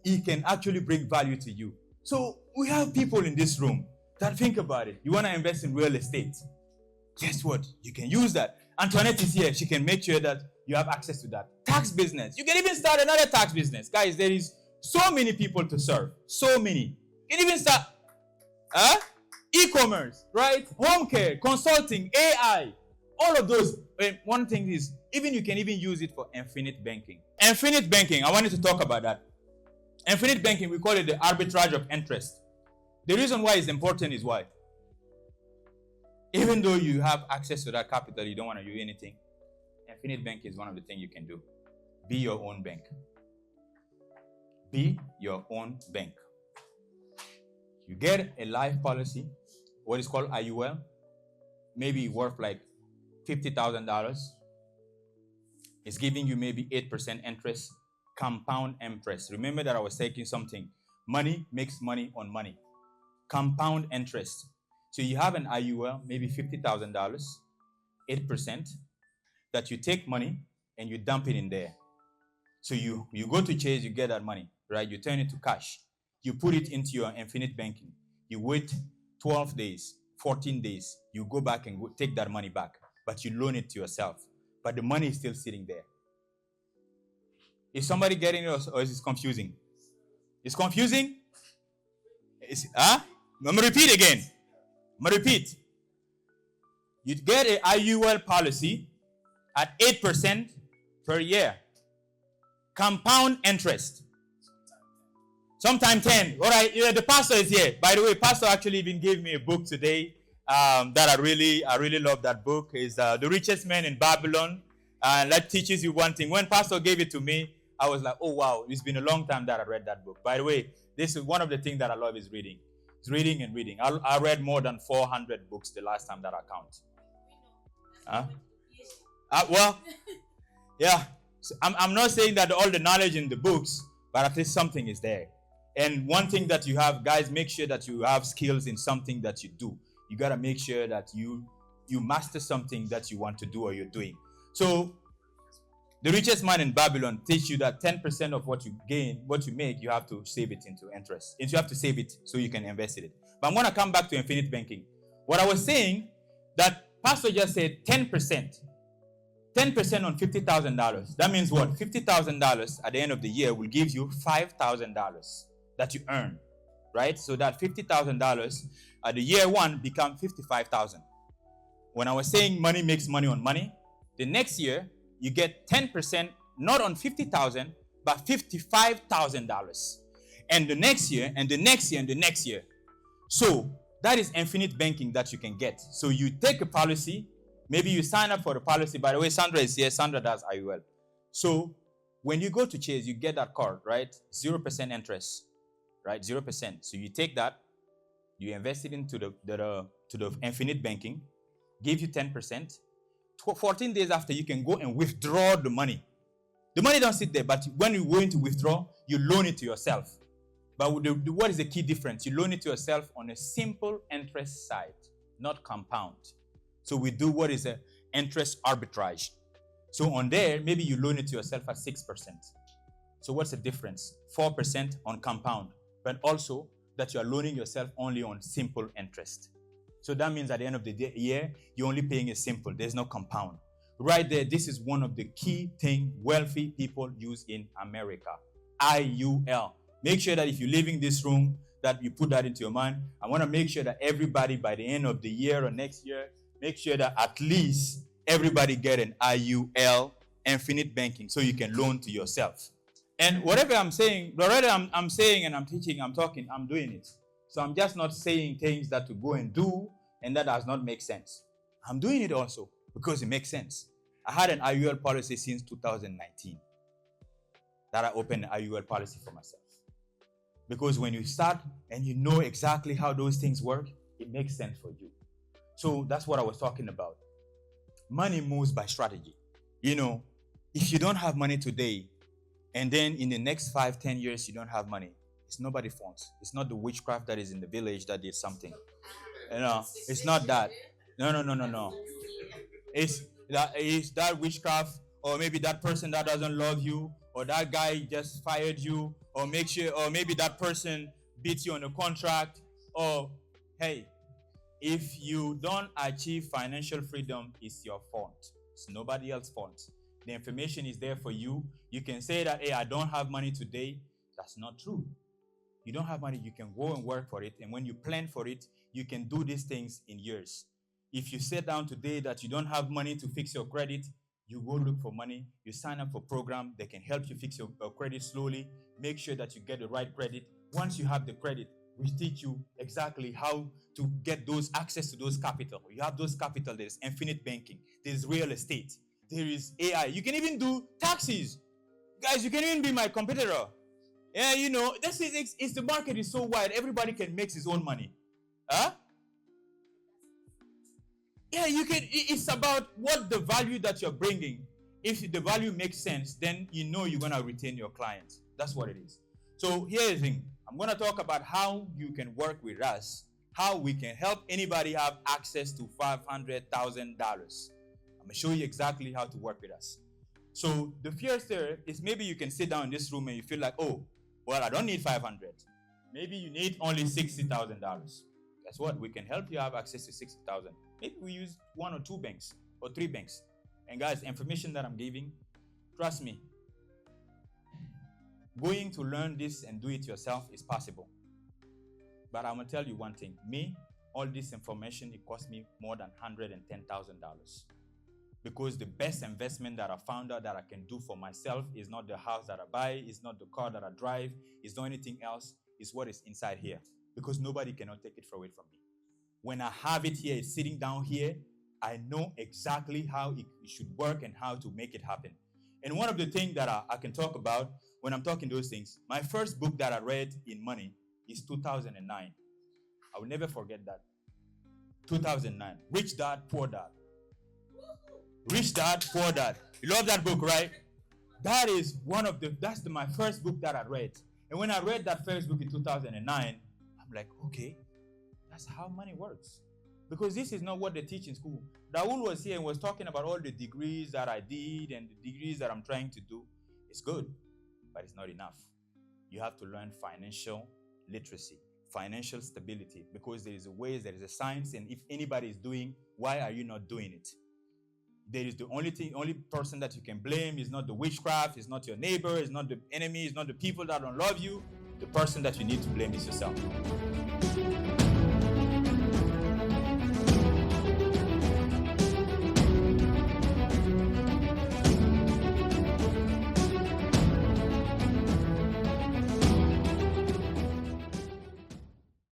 it can actually bring value to you. So, we have people in this room that think about it. You want to invest in real estate. Guess what? You can use that. Antoinette is here. She can make sure that you have access to that. Tax business. You can even start another tax business. Guys, there is so many people to serve. So many. You can even start e-commerce, right? Home care, consulting, AI. All of those. One thing is, you can even use it for infinite banking. Infinite banking, I wanted to talk about that. Infinite banking, we call it the arbitrage of interest. The reason why it's important is why? Even though you have access to that capital, you don't want to do anything. Infinite bank is one of the things you can do. Be your own bank. Be your own bank. You get a life policy, what is called IUL, maybe worth like $50,000. It's giving you maybe 8% interest, compound interest. Remember that I was taking something. Money makes money on money. Compound interest. So you have an IUL, maybe $50,000, 8%, that you take money and you dump it in there. So you go to Chase, you get that money, right? You turn it to cash. You put it into your infinite banking. You wait 12 days, 14 days. You go back and take that money back, but you loan it to yourself. But the money is still sitting there. Is somebody getting it or is it confusing? It's confusing? I'm going to repeat again. You get an IUL policy at 8% per year. Compound interest. Sometimes 10. All right, the pastor is here. By the way, pastor actually even gave me a book today that I really love that book. Is The Richest Man in Babylon. And that teaches you one thing. When pastor gave it to me, I was like, oh wow, it's been a long time that I read that book. By the way, this is one of the things that I love is reading. It's reading and reading. I read more than 400 books the last time that I count. Well, yeah. So I'm not saying that all the knowledge in the books, but at least something is there. And one thing that you have, guys, make sure that you have skills in something that you do. You got to make sure that you master something that you want to do or you're doing. So the richest man in Babylon teach you that 10% of what you gain, what you make, you have to save it into interest. And you have to save it so you can invest in it. But I'm going to come back to infinite banking. What I was saying, that pastor just said 10%. 10% on $50,000. That means what? $50,000 at the end of the year will give you $5,000 that you earn, right? So that $50,000 at the year one become $55,000. When I was saying money makes money on money, the next year you get 10% not on $50,000 but $55,000, and the next year and the next year and the next year. So that is infinite banking that you can get. So you take a policy, maybe you sign up for the policy. By the way, Sandra is here. Sandra does IUL. So when you go to Chase, you get that card, right? 0% interest, right? 0%. So you take that, you invest it into the infinite banking, give you 10%. 14 days after, you can go and withdraw the money. The money don't sit there, but when you go into withdraw, you loan it to yourself. But what is the key difference? You loan it to yourself on a simple interest side, not compound. So we do what is an interest arbitrage. So on there, maybe you loan it to yourself at 6%. So what's the difference? 4% on compound, but also that you are loaning yourself only on simple interest. So that means at the end of the year, you're only paying a simple. There's no compound. Right there, this is one of the key things wealthy people use in America. IUL. Make sure that if you live in this room, that you put that into your mind. I want to make sure that everybody by the end of the year or next year, make sure that at least everybody get an IUL, infinite banking, so you can loan to yourself. And whatever I'm saying, whatever I'm saying and I'm teaching, I'm talking, I'm doing it. So I'm just not saying things that to go and do and that does not make sense. I'm doing it also because it makes sense. I had an IUL policy since 2019 that I opened an IUL policy for myself. Because when you start and you know exactly how those things work, it makes sense for you. So that's what I was talking about. Money moves by strategy. You know, if you don't have money today, and then in the next 5-10 years, you don't have money, it's nobody's fault. It's not the witchcraft that is in the village that did something. You know, it's not that. No. It's that witchcraft, or maybe that person that doesn't love you, or that guy just fired you, or maybe that person beat you on a contract, or hey, if you don't achieve financial freedom, it's your fault. It's nobody else's fault. The information is there for you. You can say that, hey, I don't have money today. That's not true. You don't have money, you can go and work for it. And when you plan for it, you can do these things in years. If you sit down today that you don't have money to fix your credit, you go look for money. You sign up for a program that can help you fix your credit slowly. Make sure that you get the right credit. Once you have the credit, we teach you exactly how to get those access to those capital. You have those capital, there's infinite banking, there's real estate, there is AI. You can even do taxes. Guys, you can even be my competitor. Yeah, you know, it's the market is so wide, everybody can make his own money. Huh? Yeah, you can. It's about what the value that you're bringing. If the value makes sense, then you know you're going to retain your clients. That's what it is. So here's the thing. I'm going to talk about how you can work with us, how we can help anybody have access to $500,000. I'm going to show you exactly how to work with us. So the first there is maybe you can sit down in this room and you feel like, oh, well, I don't need 500. Maybe you need only $60,000. Guess what? We can help you have access to 60,000. Maybe we use 1 or 2 banks or 3 banks. And guys, information that I'm giving, trust me, going to learn this and do it yourself is possible. But I'm going to tell you one thing. Me, all this information, it cost me more than $110,000. Because the best investment that I found out that I can do for myself is not the house that I buy, it's not the car that I drive, it's not anything else, it's what is inside here. Because nobody cannot take it away from me. When I have it here, it's sitting down here, I know exactly how it should work and how to make it happen. And one of the things that I can talk about when I'm talking those things, my first book that I read in money is 2009. I will never forget that. 2009. Rich Dad, Poor Dad. Rich Dad, Poor Dad. You love that book, right? That is my first book that I read. And when I read that first book in 2009, I'm like, okay, that's how money works. Because this is not what they teach in school. Raul was here and was talking about all the degrees that I did and the degrees that I'm trying to do. It's good, but it's not enough. You have to learn financial literacy, financial stability, because there is a way, there is a science, and if anybody is doing, why are you not doing it? There is the only person that you can blame is not the witchcraft, is not your neighbor, is not the enemy, is not the people that don't love you. The person that you need to blame is yourself.